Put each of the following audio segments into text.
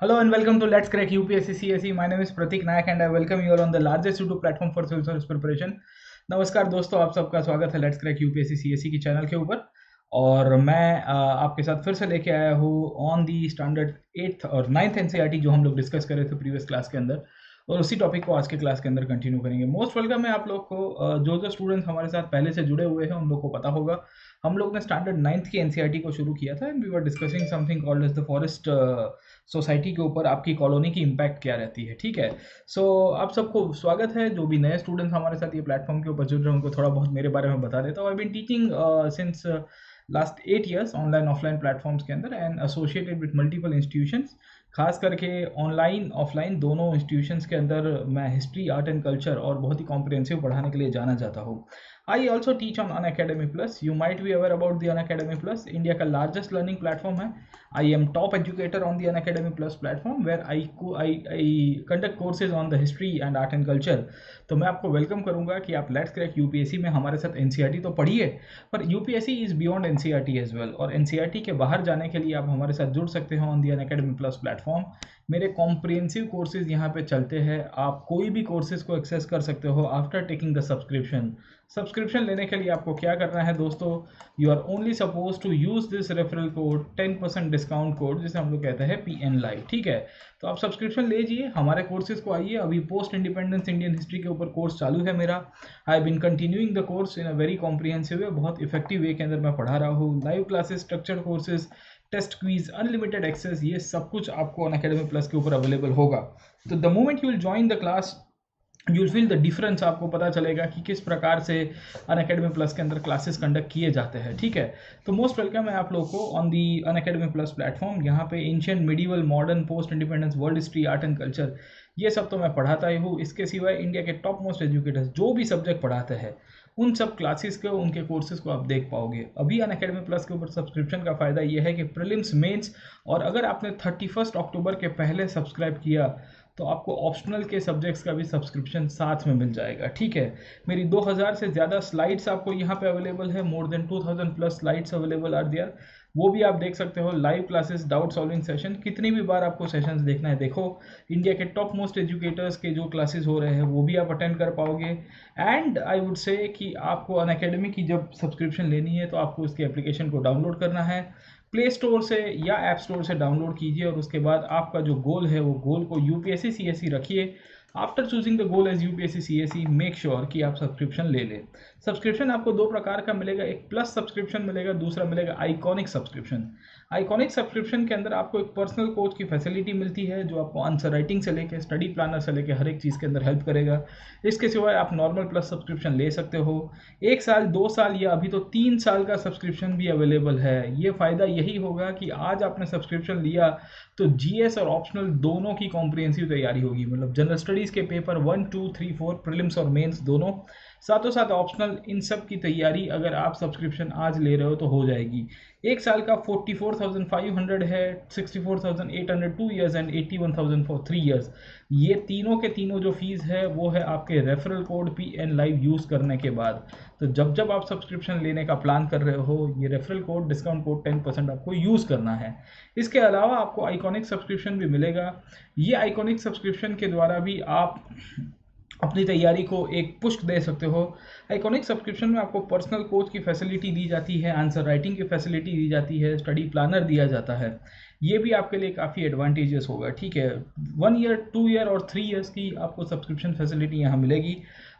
Hello and welcome to Let's Crack UPSC CSE. My name is Pratik Nayak and I welcome you all on the largest YouTube platform for civil service preparation. नमस्कार दोस्तों, आप सबका स्वागत है let's crack UPSC CSE की channel के ऊपर। और मैं आपके साथ फिर से लेके आया हूँ ऑन दी स्टैंडर्ड 8th और 9th एनसीईआरटी जो हम लोग डिस्कस कर रहे थे प्रीवियस क्लास के अंदर, और उसी टॉपिक को आज के क्लास के अंदर कंटिन्यू करेंगे। मोस्ट वेलकम है आप लोग को। जो स्टूडेंट्स हमारे साथ पहले से जुड़े हुए हैं उन लोग को पता होगा हम लोग ने स्टैंडर्ड 9th की एनसीईआरटी को शुरू किया था and we were discussing something called as the forest society के ऊपर आपकी कॉलोनी की इम्पैक्ट क्या रहती है। ठीक है, सो आप सबको स्वागत है। जो भी नए स्टूडेंट्स हमारे साथ ये प्लेटफॉर्म के ऊपर जुड़ रहे हैं उनको थोड़ा बहुत मेरे बारे में बता देता हूँ। I been teaching since last 8 years online offline platforms के अंदर and associated with multiple institutions. खास करके ऑनलाइन ऑफलाइन दोनों इंस्टीट्यूशंस के अंदर मैं हिस्ट्री, आर्ट एंड कल्चर और बहुत ही कॉम्प्रिहेंसिव पढ़ाने के लिए जाना जाता हूँ। I also teach on Unacademy plus. You might be aware about the Unacademy plus, India का लार्जेस्ट लर्निंग प्लेटफॉर्म है। I am top educator on the Unacademy plus platform where I conduct courses on the history and art and culture. तो मैं आपको welcome करूंगा कि आप let's crack UPSC में हमारे साथ एनसीईआरटी तो पढ़िए, पर UPSC is beyond NCERT as well. और एनसीईआरटी के बाहर जाने के लिए आप हमारे साथ जुड़ सकते हो on the Unacademy plus platform. मेरे कॉम्प्रिहेंसिव कोर्सेज यहाँ पे चलते हैं। आप कोई भी कोर्सेज को एक्सेस कर सकते हो after taking the subscription. Subscription लेने के लिए आपको क्या करना है दोस्तों, you are only suppose to use this referral code 10% discount code जिसे हम लोग कहते हैं PN लाइव। ठीक है, तो आप सब्सक्रिप्शन लीजिए, हमारे कोर्सेज को आइए। अभी पोस्ट इंडिपेंडेंस इंडियन हिस्ट्री के ऊपर कोर्स चालू है मेरा। I have been continuing the course in a very comprehensive way, बहुत इफेक्टिव वे के अंदर मैं पढ़ा रहा हूँ। Live classes, structured courses, test quiz, unlimited access, ये सब कुछ आपको अनअकैडमी प्लस के ऊपर अवेलेबल होगा। तो the moment you will join the class you will feel the difference. आपको पता चलेगा कि किस प्रकार से अनअकैडमी प्लस के अंदर क्लासेस कंडक्ट किए जाते हैं। ठीक है, तो मोस्ट वेलकम है आप लोग को on the Unacademy plus platform. यहाँ पे ancient, medieval, modern, post independence, world history, art and culture, ये सब तो मैं पढ़ाता ही हूँ। इसके सिवाय इंडिया के टॉप मोस्ट एजुकेटर्स जो भी सब्जेक्ट पढ़ाते हैं उन सब क्लासेस को, उनके कोर्सेज को आप देख पाओगे। अभी अनअकैडमी प्लस के ऊपर सब्सक्रिप्शन का फ़ायदा ये है कि प्रीलिम्स, मेंस, और अगर आपने 31 अक्टूबर के पहले सब्सक्राइब किया तो आपको ऑप्शनल के सब्जेक्ट्स का भी सब्सक्रिप्शन साथ में मिल जाएगा। ठीक है, मेरी 2000 से ज़्यादा स्लाइड्स आपको यहाँ पे अवेलेबल है। More than 2000 plus slides available are there, वो भी आप देख सकते हो। Live classes, doubt solving session, कितनी भी बार आपको सेशंस देखना है देखो। इंडिया के टॉप मोस्ट एजुकेटर्स के जो क्लासेस हो रहे हैं वो भी आप अटेंड कर पाओगे। एंड आई वुड से कि आपको अनअकैडमी की जब सब्सक्रिप्शन लेनी है तो आपको इसके एप्लीकेशन को डाउनलोड करना है प्ले स्टोर से या ऐप स्टोर से डाउनलोड कीजिए, और उसके बाद आपका जो गोल है वो गोल को यूपीएससी सीएसई रखिए। After choosing the goal as UPSC CSE make sure कि आप सब्सक्रिप्शन ले लें। सब्सक्रिप्शन आपको दो प्रकार का मिलेगा, एक प्लस सब्सक्रिप्शन मिलेगा, दूसरा मिलेगा आइकॉनिक सब्सक्रिप्शन। आइकॉनिक सब्सक्रिप्शन के अंदर आपको एक पर्सनल कोच की फैसिलिटी मिलती है जो आपको आंसर राइटिंग से लेकर स्टडी प्लानर से लेकर हर एक चीज़ के अंदर हेल्प करेगा। इसके सिवाय आप नॉर्मल प्लस सब्सक्रिप्शन ले सकते हो। 1 साल, 2 साल या अभी तो 3 साल का सब्सक्रिप्शन भी अवेलेबल है। ये फ़ायदा यही होगा कि आज आपने सब्सक्रिप्शन लिया तो जीएस और ऑप्शनल दोनों की कॉम्प्रिहेंसिव तैयारी होगी, मतलब जनरल स्टडीज़ के पेपर 1, 2, 3, 4, प्रीलिम्स और मेंस दोनों, साथों साथ ऑप्शनल, इन सब की तैयारी अगर आप सब्सक्रिप्शन आज ले रहे हो तो हो जाएगी। 1 साल का 44,500 है, 64,800 2 years एंड 81,000 फॉर 3 years। ये तीनों के तीनों जो फीस है वो है आपके referral code PN live use करने के बाद। तो जब जब आप सब्सक्रिप्शन लेने का प्लान कर रहे हो ये रेफरल कोड, डिस्काउंट कोड 10% आपको यूज़ करना है। इसके अलावा आपको आइकॉनिक सब्सक्रिप्शन भी मिलेगा। ये आइकॉनिक सब्सक्रिप्शन के द्वारा भी आप अपनी तैयारी को एक पुश दे सकते हो। आइकॉनिक सब्सक्रिप्शन में आपको पर्सनल कोच की फैसिलिटी दी जाती है, आंसर राइटिंग की फैसिलिटी दी जाती है, स्टडी प्लानर दिया जाता है। ये भी आपके लिए काफ़ी एडवांटेजेस होगा। ठीक है, 1 year, 2 year और 3 years की आपको सब्सक्रिप्शन फैसिलिटी यहाँ मिलेगी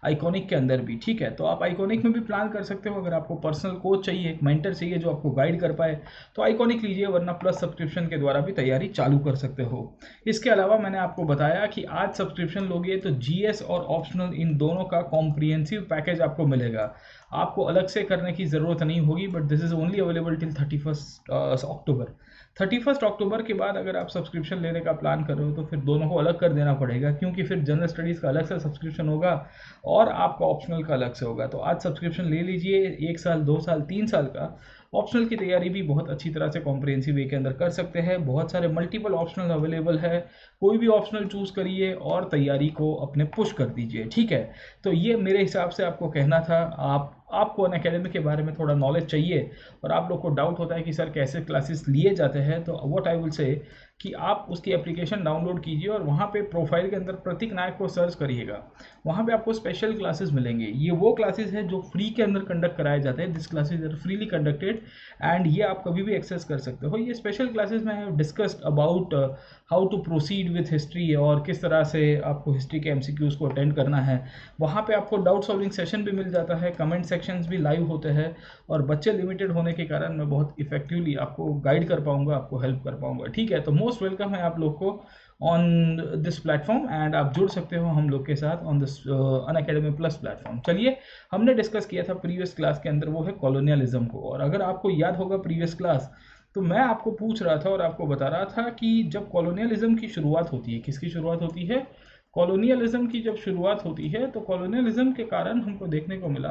आइकॉनिक के अंदर भी। ठीक है, तो आप आइकॉनिक में भी प्लान कर सकते हो। अगर आपको पर्सनल कोच चाहिए, एक मेंटर चाहिए जो आपको गाइड कर पाए तो आइकॉनिक लीजिए, वरना प्लस सब्सक्रिप्शन के द्वारा भी तैयारी चालू कर सकते हो। इसके अलावा मैंने आपको बताया कि आज सब्सक्रिप्शन लोगे तो जीएस और ऑप्शनल इन दोनों का कॉम्प्रिहेंसिव पैकेज आपको मिलेगा। आपको अलग से करने की ज़रूरत नहीं होगी, but this is only available till 31 अक्टूबर। 31 अक्टूबर के बाद अगर आप सब्सक्रिप्शन लेने का प्लान कर रहे हो तो फिर दोनों को अलग कर देना पड़ेगा, क्योंकि फिर जनरल स्टडीज़ का अलग से सब्सक्रिप्शन होगा और आपका ऑप्शनल का अलग से होगा। तो आज सब्सक्रिप्शन ले लीजिए, 1 साल, 2 साल, 3 साल का। ऑप्शनल की तैयारी भी बहुत अच्छी तरह से कॉम्प्रिहेंसिव वे के अंदर कर सकते हैं। बहुत सारे मल्टीपल ऑप्शनल अवेलेबल है, कोई भी ऑप्शनल चूज़ करिए और तैयारी को अपने पुश कर दीजिए। ठीक है, तो ये मेरे हिसाब से आपको कहना था। आपको अनअकैडमी के बारे में थोड़ा नॉलेज चाहिए और आप लोग को डाउट होता है कि सर कैसे क्लासेस लिए जाते हैं, तो व्हाट आई विल से कि आप उसकी एप्लीकेशन डाउनलोड कीजिए और वहाँ पे प्रोफाइल के अंदर प्रतीक नायक को सर्च करिएगा। वहाँ पे आपको स्पेशल क्लासेस मिलेंगे। ये वो क्लासेस हैं जो फ्री के अंदर कंडक्ट कराए जाते हैं, this classes are freely conducted and ये आप कभी भी एक्सेस कर सकते हो। ये स्पेशल क्लासेस में have discussed about how to proceed with history और किस तरह से आपको हिस्ट्री के एमसीक्यूज को अटेंड करना है। वहाँ पे आपको डाउट सॉल्विंग सेशन भी मिल जाता है, कमेंट सेक्शंस भी लाइव होते हैं और बच्चे लिमिटेड होने के कारण मैं बहुत इफेक्टिवली आपको गाइड कर पाऊंगा, आपको हेल्प कर पाऊंगा। ठीक है, तो मोस्ट वेलकम है आप लोग को ऑन दिस प्लेटफॉर्म एंड आप जुड़ सकते हो हम लोग के साथ on this Unacademy plus platform. चलिए, हमने डिस्कस किया था प्रीवियस क्लास के अंदर, वो है कॉलोनियलिज्म को। और अगर आपको याद होगा प्रीवियस क्लास, तो मैं आपको पूछ रहा था और आपको बता रहा था कि जब कॉलोनियलिज्म की शुरुआत होती है, किसकी शुरुआत होती है? कॉलोनियलिज्म की जब शुरुआत होती है तो कॉलोनियलिज्म के कारण हमको देखने को मिला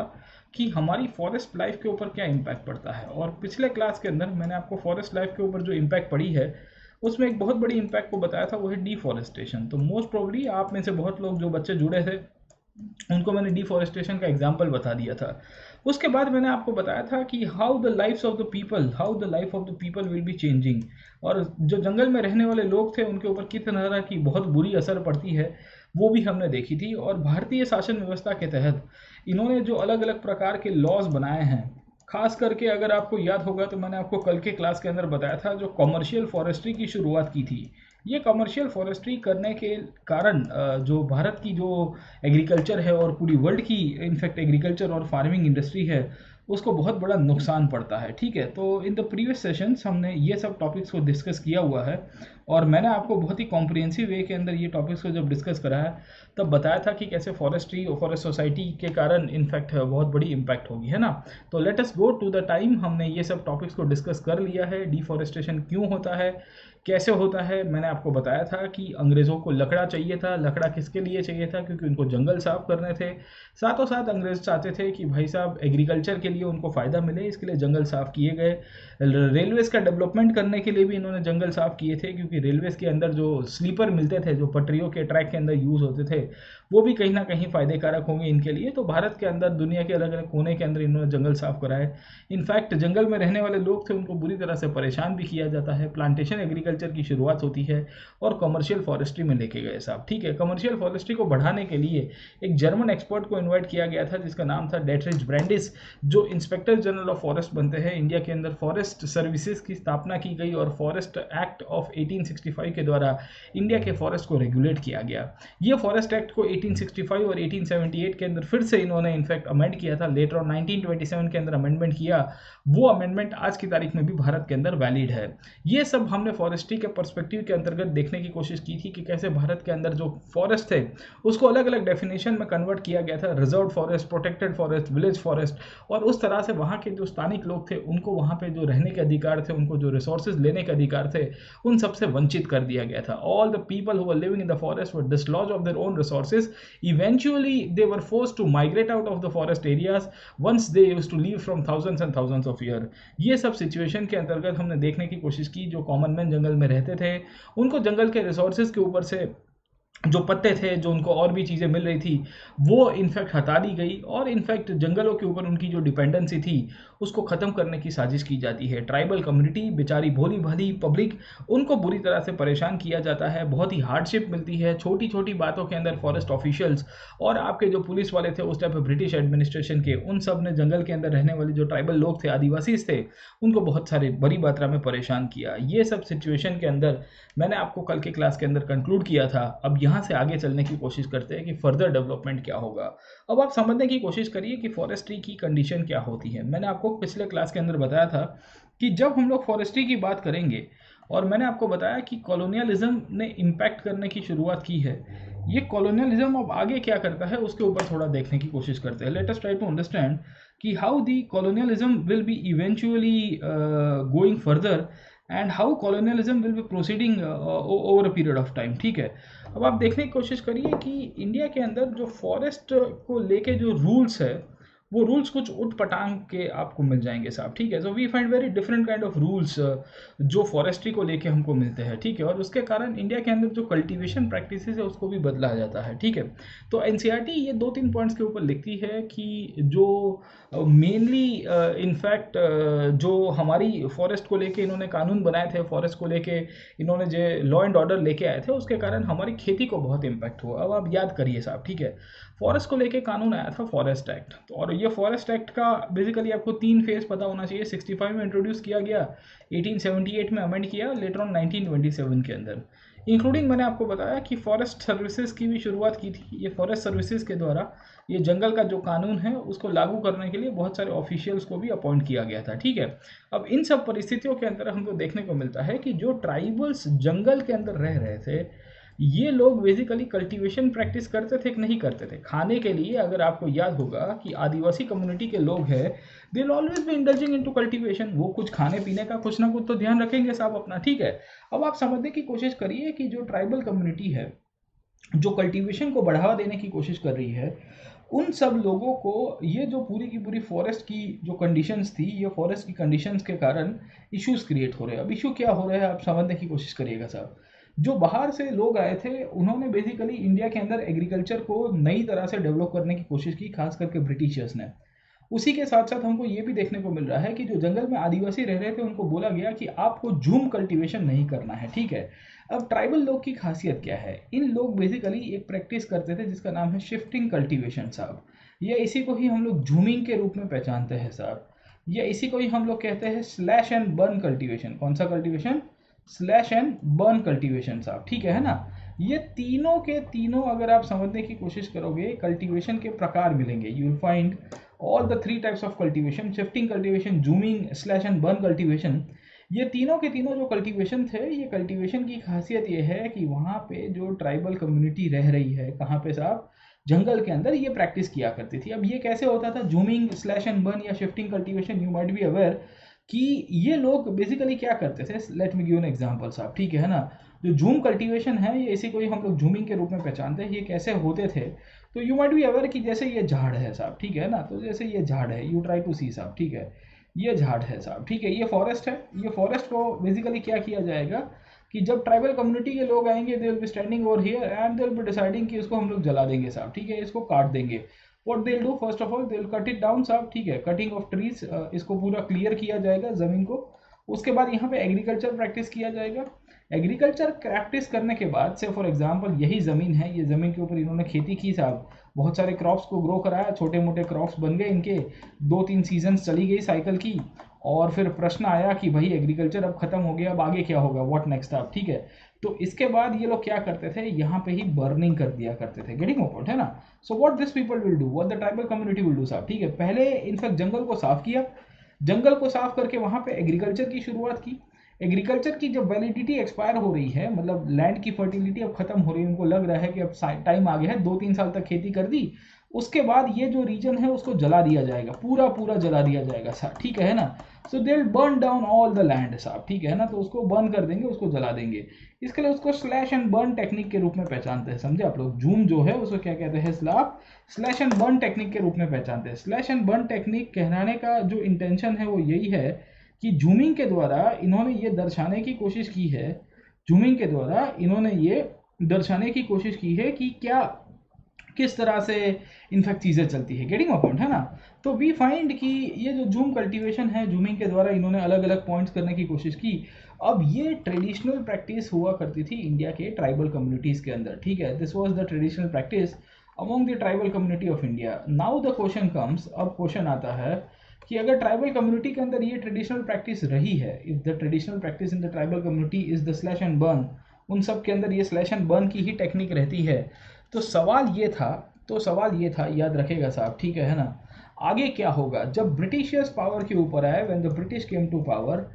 कि हमारी फॉरेस्ट लाइफ के ऊपर क्या इम्पैक्ट पड़ता है। और पिछले क्लास के अंदर मैंने आपको फॉरेस्ट लाइफ के ऊपर जो इम्पैक्ट पड़ी है उसमें एक बहुत बड़ी इम्पैक्ट को बताया था, वो है डिफॉरेस्टेशन। तो मोस्ट प्रोबेबली आप में से बहुत लोग जो बच्चे जुड़े थे उनको मैंने डिफॉरेस्टेशन का एग्जाम्पल बता दिया था। उसके बाद मैंने आपको बताया था कि how the life of the people will be changing, और जो जंगल में रहने वाले लोग थे उनके ऊपर किस तरह की बहुत बुरी असर पड़ती है वो भी हमने देखी थी। और भारतीय शासन व्यवस्था के तहत इन्होंने जो अलग अलग प्रकार के लॉज बनाए हैं, खास करके अगर आपको याद होगा तो मैंने आपको कल के क्लास के अंदर बताया था जो कमर्शियल फॉरेस्ट्री की शुरुआत की थी। ये कमर्शियल फॉरेस्ट्री करने के कारण जो भारत की जो एग्रीकल्चर है और पूरी वर्ल्ड की इनफैक्ट एग्रीकल्चर और फार्मिंग इंडस्ट्री है उसको बहुत बड़ा नुकसान पड़ता है। ठीक है, तो इन द प्रीवियस सेशंस हमने ये सब टॉपिक्स को डिस्कस किया हुआ है और मैंने आपको बहुत ही कॉम्प्रिहेंसिव वे के अंदर ये टॉपिक्स को जब डिस्कस करा है तब बताया था कि कैसे फॉरेस्ट्री और फॉरेस्ट सोसाइटी के कारण इनफैक्ट बहुत बड़ी इम्पैक्ट होगी, है ना। तो let us go to the time. हमने ये सब टॉपिक्स को डिस्कस कर लिया है। डिफॉरेस्टेशन क्यों होता है, कैसे होता है, मैंने आपको बताया था कि अंग्रेज़ों को लकड़ा चाहिए था। लकड़ा किसके लिए चाहिए था? क्योंकि उनको जंगल साफ करने थे। साथों साथ अंग्रेज चाहते थे कि भाई साहब एग्रीकल्चर के लिए उनको फ़ायदा मिले, इसके लिए जंगल साफ किए गए। रेलवेज़ का डेवलपमेंट करने के लिए भी इन्होंने जंगल साफ किए थे, क्योंकि रेलवेज़ के अंदर जो स्लीपर मिलते थे, जो पटरियों के ट्रैक के अंदर यूज़ होते थे, वो भी कहीं ना कहीं फ़ायदे कारक होंगे इनके लिए। तो भारत के अंदर दुनिया के अलग अलग कोने के अंदर इन्होंने जंगल साफ कराए। इनफैक्ट जंगल में रहने वाले लोग थे उनको बुरी तरह से परेशान भी किया जाता है। प्लांटेशन एग्रीकल्चर की शुरुआत होती है और कमर्शियल फॉरेस्ट्री में लेके गए साहब। ठीक है, कमर्शियल फॉरेस्ट्री को बढ़ाने के लिए एक जर्मन एक्सपर्ट को इन्वाइट किया गया था जिसका नाम था डेट्रिच ब्रैंडिस, जो इंस्पेक्टर जनरल ऑफ फॉरेस्ट बनते हैं। इंडिया के अंदर फॉरेस्ट सर्विसेज की स्थापना की गई और फॉरेस्ट एक्ट ऑफ 1865 के द्वारा इंडिया के फॉरेस्ट को रेगुलेट किया गया। ये फॉरेस्ट एक्ट को 1865 और 1878 के अंदर फिर से इन्होंने इनफैक्ट अमेंड किया था। लेटर ऑन 1927 के अंदर अमेंडमेंट किया। वो अमेंडमेंट आज की तारीख में भी भारत के अंदर वैलिड है। ये सब हमने फॉरेस्ट्री के पर्सपेक्टिव के अंतर्गत देखने की कोशिश की थी कि कैसे भारत के अंदर जो फॉरेस्ट थे उसको अलग अलग डेफिनेशन में कन्वर्ट किया गया था। Reserve forest, protected forest, village forest, और उस तरह से वहाँ के जो स्थानिक लोग थे उनको वहाँ पे जो रहने के अधिकार थे, उनको जो रिसोर्सेज लेने के अधिकार थे, उन सबसे वंचित कर दिया गया था। All the people who were living in the forest were dislodged of their own resources. Eventually they were forced to migrate out of the forest areas once they used to leave from thousands and thousands of years. ये सब situation के अंतर्गत हमने देखने की कोशिश की। जो कॉमन मैन जंगल में रहते थे उनको जंगल के रिसोर्सेज के ऊपर से जो पत्ते थे, जो उनको और भी चीज़ें मिल रही थी, वो इनफैक्ट हटा दी गई और इनफैक्ट जंगलों के ऊपर उनकी जो डिपेंडेंसी थी उसको ख़त्म करने की साजिश की जाती है। ट्राइबल कम्युनिटी, बेचारी भोली भाली पब्लिक, उनको बुरी तरह से परेशान किया जाता है। बहुत ही हार्डशिप मिलती है छोटी छोटी बातों के अंदर। फॉरेस्ट ऑफिशियल्स और आपके जो पुलिस वाले थे उस टाइम पे ब्रिटिश एडमिनिस्ट्रेशन के, उन सब ने जंगल के अंदर रहने वाले जो ट्राइबल लोग थे, आदिवासी थे, उनको बहुत सारे बड़ी मात्रा में परेशान किया। ये सब सिचुएशन के अंदर मैंने आपको कल के क्लास के अंदर कंक्लूड किया था। अब यहाँ से आगे चलने की कोशिश करते हैं कि फर्दर डेवलपमेंट क्या होगा। अब आप समझने की कोशिश करिए कि फॉरेस्ट्री की कंडीशन क्या होती है। मैंने आपको पिछले क्लास के अंदर बताया था कि जब हम लोग फॉरेस्ट्री की बात करेंगे, और मैंने आपको बताया कि कॉलोनियलिज्म ने इम्पैक्ट करने की शुरुआत की है। ये कॉलोनियलिज्म अब आगे क्या करता है उसके ऊपर थोड़ा देखने की कोशिश करते हैं। Let us try to understand कि how the colonialism will be eventually going further and how colonialism will be proceeding over a period of time. ठीक है, अब आप देखने की कोशिश करिए कि इंडिया के अंदर जो फॉरेस्ट को लेके जो रूल्स है वो रूल्स कुछ उठ पटांग के आपको मिल जाएंगे साहब, ठीक है। So we find very different kind of rules जो फॉरेस्ट्री को लेके हमको मिलते हैं, ठीक है। और उसके कारण इंडिया के अंदर जो कल्टीवेशन प्रैक्टिसेस है उसको भी बदला जाता है, ठीक है। तो एनसीईआरटी ये 2-3 पॉइंट्स के ऊपर लिखती है कि जो मेनली इनफैक्ट जो हमारी फॉरेस्ट को लेके इन्होंने कानून बनाए थे, फॉरेस्ट को लेके इन्होंने जो लॉ एंड ऑर्डर लेके आए थे, उसके कारण हमारी खेती को बहुत इम्पैक्ट हुआ। अब आप याद करिए साहब, ठीक है। फॉरेस्ट को लेके कानून आया था फॉरेस्ट एक्ट, तो और ये फॉरेस्ट एक्ट का बेसिकली आपको 3 फेज पता होना चाहिए। 65 में इंट्रोड्यूस किया गया, 1878 में अमेंड किया, लेटर ऑन 1927 के अंदर, इंक्लूडिंग मैंने आपको बताया कि फॉरेस्ट सर्विसेज की भी शुरुआत की थी। ये फॉरेस्ट सर्विसेज के द्वारा ये जंगल का जो कानून है उसको लागू करने के लिए बहुत सारे ऑफिशियल्स को भी अपॉइंट किया गया था, ठीक है। अब इन सब परिस्थितियों के अंदर हमको देखने को मिलता है कि जो ट्राइबल्स जंगल के अंदर रह रहे थे, ये लोग बेसिकली कल्टीवेशन प्रैक्टिस करते थे कि नहीं करते थे खाने के लिए। अगर आपको याद होगा कि आदिवासी कम्युनिटी के लोग हैं, they will always be indulging into cultivation. वो कुछ खाने पीने का कुछ ना कुछ तो ध्यान रखेंगे साहब अपना, ठीक है। अब आप समझने की कोशिश करिए कि जो ट्राइबल कम्युनिटी है जो कल्टीवेशन को बढ़ावा देने की कोशिश कर रही है, उन सब लोगों को ये जो पूरी की पूरी फॉरेस्ट की जो कंडीशंस थी, ये फॉरेस्ट की कंडीशंस के कारण इश्यूज क्रिएट हो रहे हैं। अब इशू क्या हो रहा है आप समझने की कोशिश करिएगा साहब। जो बाहर से लोग आए थे उन्होंने बेसिकली इंडिया के अंदर एग्रीकल्चर को नई तरह से डेवलप करने की कोशिश की, खास करके ब्रिटिशर्स ने। उसी के साथ साथ हमको ये भी देखने को मिल रहा है कि जो जंगल में आदिवासी रह रहे थे उनको बोला गया कि आपको झूम कल्टीवेशन नहीं करना है, ठीक है। अब ट्राइबल लोग की खासियत क्या है, इन लोग बेसिकली एक प्रैक्टिस करते थे जिसका नाम है शिफ्टिंग कल्टीवेशन साहब। या इसी को ही हम लोग झूमिंग के रूप में पहचानते हैं साहब। या इसी को ही हम लोग कहते हैं स्लैश एंड बर्न कल्टीवेशन। कौन सा cultivation? Slash and burn cultivation साहब, ठीक है ना। ये तीनों के तीनों अगर आप समझने की कोशिश करोगे, कल्टीवेशन के प्रकार मिलेंगे। You will find all the 3 types of cultivation, shifting cultivation, zooming, slash and burn cultivation. ये तीनों के तीनों जो कल्टीवेशन थे, ये कल्टीवेशन की खासियत ये है कि वहाँ पे जो ट्राइबल कम्युनिटी रह रही है, कहाँ पे साहब? जंगल के अंदर ये प्रैक्टिस किया करती थी। अब ये कैसे होता था जूमिंग, स्लैश एंड बर्न या shifting cultivation? You might be aware कि ये लोग बेसिकली क्या करते थे। Let me give an example साहब, ठीक है ना। जो जूम कल्टीवेशन है, ये इसी को ही हम लोग जूमिंग के रूप में पहचानते हैं। ये कैसे होते थे? तो यू माइट बी अवेयर कि जैसे ये झाड़ है साहब, ठीक है ना। तो जैसे ये झाड़ है, यू ट्राई टू सी साहब, ठीक है। ये झाड़ है साहब, ठीक है। ये फॉरेस्ट है। ये फॉरेस्ट को बेसिकली क्या किया जाएगा कि जब ट्राइबल कम्युनिटी के लोग आएंगे, दे will B standing over here and they will B deciding कि इसको हम लोग जला देंगे साहब, ठीक है। इसको काट देंगे। What they will do, first of all they will cut it down साहब, ठीक है। कटिंग ऑफ ट्रीज, इसको पूरा क्लियर किया जाएगा ज़मीन को। उसके बाद यहाँ पे एग्रीकल्चर प्रैक्टिस किया जाएगा। एग्रीकल्चर प्रैक्टिस करने के बाद से फॉर एग्जांपल यही ज़मीन है, ये ज़मीन के ऊपर इन्होंने खेती की साहब, बहुत सारे क्रॉप्स को ग्रो कराया, छोटे मोटे क्रॉप्स बन गए इनके, 2-3 सीजन्स चली गई साइकिल की। और फिर प्रश्न आया कि भाई एग्रीकल्चर अब खत्म हो गया, अब आगे क्या होगा, व्हाट नेक्स्ट अब, ठीक है। तो इसके बाद ये लोग क्या करते थे, यहाँ पे ही बर्निंग कर दिया करते थे। गेटिंग पॉइंट है ना। So what this people will do, what the tribal community will do साहब, ठीक है। पहले इनफैक्ट जंगल को साफ किया, जंगल को साफ करके वहाँ पे एग्रीकल्चर की शुरुआत की। एग्रीकल्चर की जब वैलिडिटी एक्सपायर हो रही है, मतलब लैंड की फर्टिलिटी अब खत्म हो रही है, उनको लग रहा है कि अब टाइम आ गया है, 2-3 साल तक खेती कर दी, उसके बाद ये जो रीजन है उसको जला दिया जाएगा, पूरा पूरा जला दिया जाएगा साहब, ठीक है ना। So they will burn down all the land साहब, ठीक है ना। तो उसको बर्न कर देंगे, उसको जला देंगे। इसके लिए उसको स्लैश एंड बर्न टेक्निक के रूप में पहचानते हैं, समझे आप लोग। जूम जो है उसको क्या कहते हैं, स्लैश एंड बर्न टेक्निक के रूप में पहचानते हैं। स्लैश एंड बर्न टेक्निक कहलाने का जो इंटेंशन है वो यही है कि जूमिंग के द्वारा इन्होंने ये दर्शाने की कोशिश की है, जूमिंग के द्वारा इन्होंने ये दर्शाने की कोशिश की है कि क्या किस तरह से इनफैक्ट चीज़ें चलती है। गेटिंग माय पॉइंट है ना। तो वी फाइंड कि ये जो जूम कल्टीवेशन है, जूमिंग के द्वारा इन्होंने अलग अलग पॉइंट्स करने की कोशिश की। अब ये ट्रेडिशनल प्रैक्टिस हुआ करती थी इंडिया के ट्राइबल कम्युनिटीज़ के अंदर, ठीक है। This was the traditional practice among the tribal community of India. Now the question comes, अब क्वेश्चन आता है कि अगर ट्राइबल कम्युनिटी के अंदर ये ट्रेडिशनल प्रैक्टिस रही है, if the traditional practice in the tribal community is the slash and burn, उन सब के अंदर ये स्लैश एंड बर्न की ही टेक्निक रहती है, तो सवाल ये था, याद रखेगा साहब, ठीक है ना। आगे क्या होगा जब ब्रिटिशर्स पावर के ऊपर आए, when the British came to power,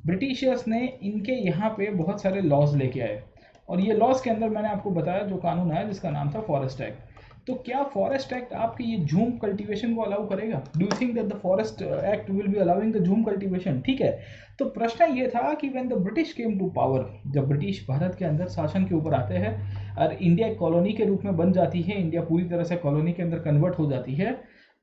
Britishers ने इनके यहाँ पे बहुत सारे लॉज लेके आए। और ये लॉज के अंदर मैंने आपको बताया जो कानून आया जिसका नाम था फॉरेस्ट एक्ट। तो क्या फॉरेस्ट एक्ट आपके ये जूम कल्टीवेशन को अलाउ करेगा? Do you think that the forest act will be allowing the jhum cultivation? ठीक है। तो प्रश्न ये था कि when the British came to power, जब ब्रिटिश भारत के अंदर शासन के ऊपर आते हैं और इंडिया एक कॉलोनी के रूप में बन जाती है, इंडिया पूरी तरह से कॉलोनी के अंदर कन्वर्ट हो जाती है,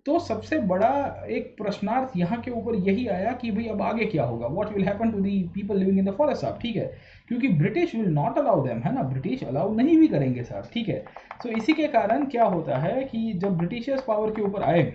तो सबसे बड़ा एक प्रश्नार्थ यहाँ के ऊपर यही आया कि भाई अब आगे क्या होगा, what will happen to the people living in the forest साहब, ठीक है, क्योंकि British will not allow them, है ना, ब्रिटिश अलाउ नहीं भी करेंगे साहब, ठीक है। सो इसी के कारण क्या होता है कि जब ब्रिटिशर्स पावर के ऊपर आए,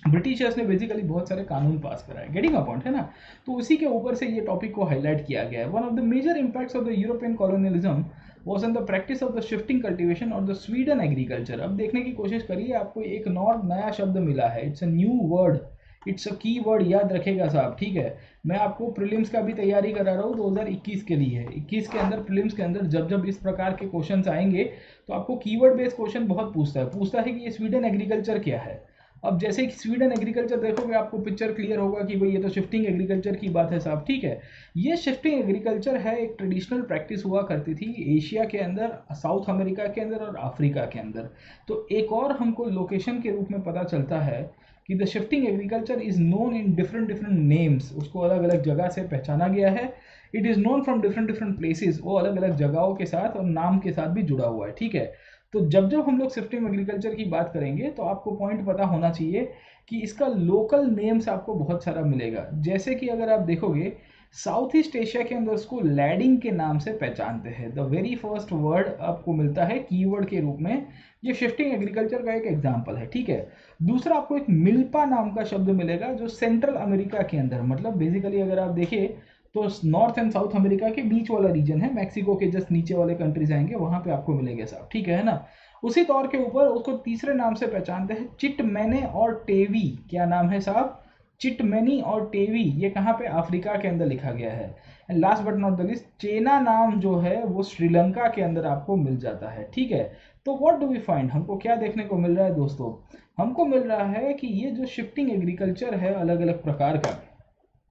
ब्रिटिशर्स ने बेसिकली बहुत सारे कानून पास कराए, गेटिंग अ पॉइंट, है ना। तो उसी के ऊपर से ये टॉपिक को हाईलाइट किया गया है। One of the major impacts of the European colonialism was on the practice of the shifting cultivation और द स्वीडन एग्रीकल्चर। अब देखने की कोशिश करिए, आपको एक और नया शब्द मिला है, it's a new word, it's a की वर्ड, याद रखेगा साहब, ठीक है। मैं आपको प्रीलिम्स का भी तैयारी करा रहा हूँ 2021 के लिए, 21 के अंदर प्रीलिम्स के अंदर जब जब इस प्रकार के क्वेश्चंस आएंगे तो आपको कीवर्ड बेस्ड क्वेश्चन बहुत पूछता है कि ये स्वीडन एग्रीकल्चर क्या है। अब जैसे कि स्वीडन एग्रीकल्चर देखोगे आपको पिक्चर क्लियर होगा कि भाई ये तो शिफ्टिंग एग्रीकल्चर की बात है साहब, ठीक है। ये शिफ्टिंग एग्रीकल्चर है, एक ट्रेडिशनल प्रैक्टिस हुआ करती थी एशिया के अंदर, साउथ अमेरिका के अंदर और अफ्रीका के अंदर। तो एक और हमको लोकेशन के रूप में पता चलता है कि the shifting agriculture is known in different different names, उसको अलग अलग जगह से पहचाना गया है। It is known from different different places, वो अलग अलग जगहों के साथ और नाम के साथ भी जुड़ा हुआ है, ठीक है। तो जब जब हम लोग शिफ्टिंग एग्रीकल्चर की बात करेंगे तो आपको पॉइंट पता होना चाहिए कि इसका लोकल नेम्स आपको बहुत सारा मिलेगा। जैसे कि अगर आप देखोगे साउथ ईस्ट एशिया के अंदर उसको लैडिंग के नाम से पहचानते हैं। द वेरी फर्स्ट वर्ड आपको मिलता है कीवर्ड के रूप में, ये शिफ्टिंग एग्रीकल्चर का एक एग्जांपल है, ठीक है। दूसरा आपको एक मिल्पा नाम का शब्द मिलेगा जो सेंट्रल अमेरिका के अंदर, मतलब बेसिकली अगर आप देखिए तो नॉर्थ एंड साउथ अमेरिका के बीच वाला रीजन है, मैक्सिको के जस्ट नीचे वाले कंट्रीज आएंगे वहां पे आपको मिलेंगे साहब, ठीक है ना। उसी तौर के ऊपर उसको तीसरे नाम से पहचानते हैं, चिटमेने और टेवी। क्या नाम है साहब? चिटमेनी और टेवी। ये कहाँ पे? अफ्रीका के अंदर लिखा गया है। And last but not the list, चेना नाम जो है वो श्रीलंका के अंदर आपको मिल जाता है, ठीक है। तो व्हाट डू वी फाइंड, हमको क्या देखने को मिल रहा है दोस्तों? हमको मिल रहा है कि ये जो शिफ्टिंग एग्रीकल्चर है अलग अलग प्रकार का,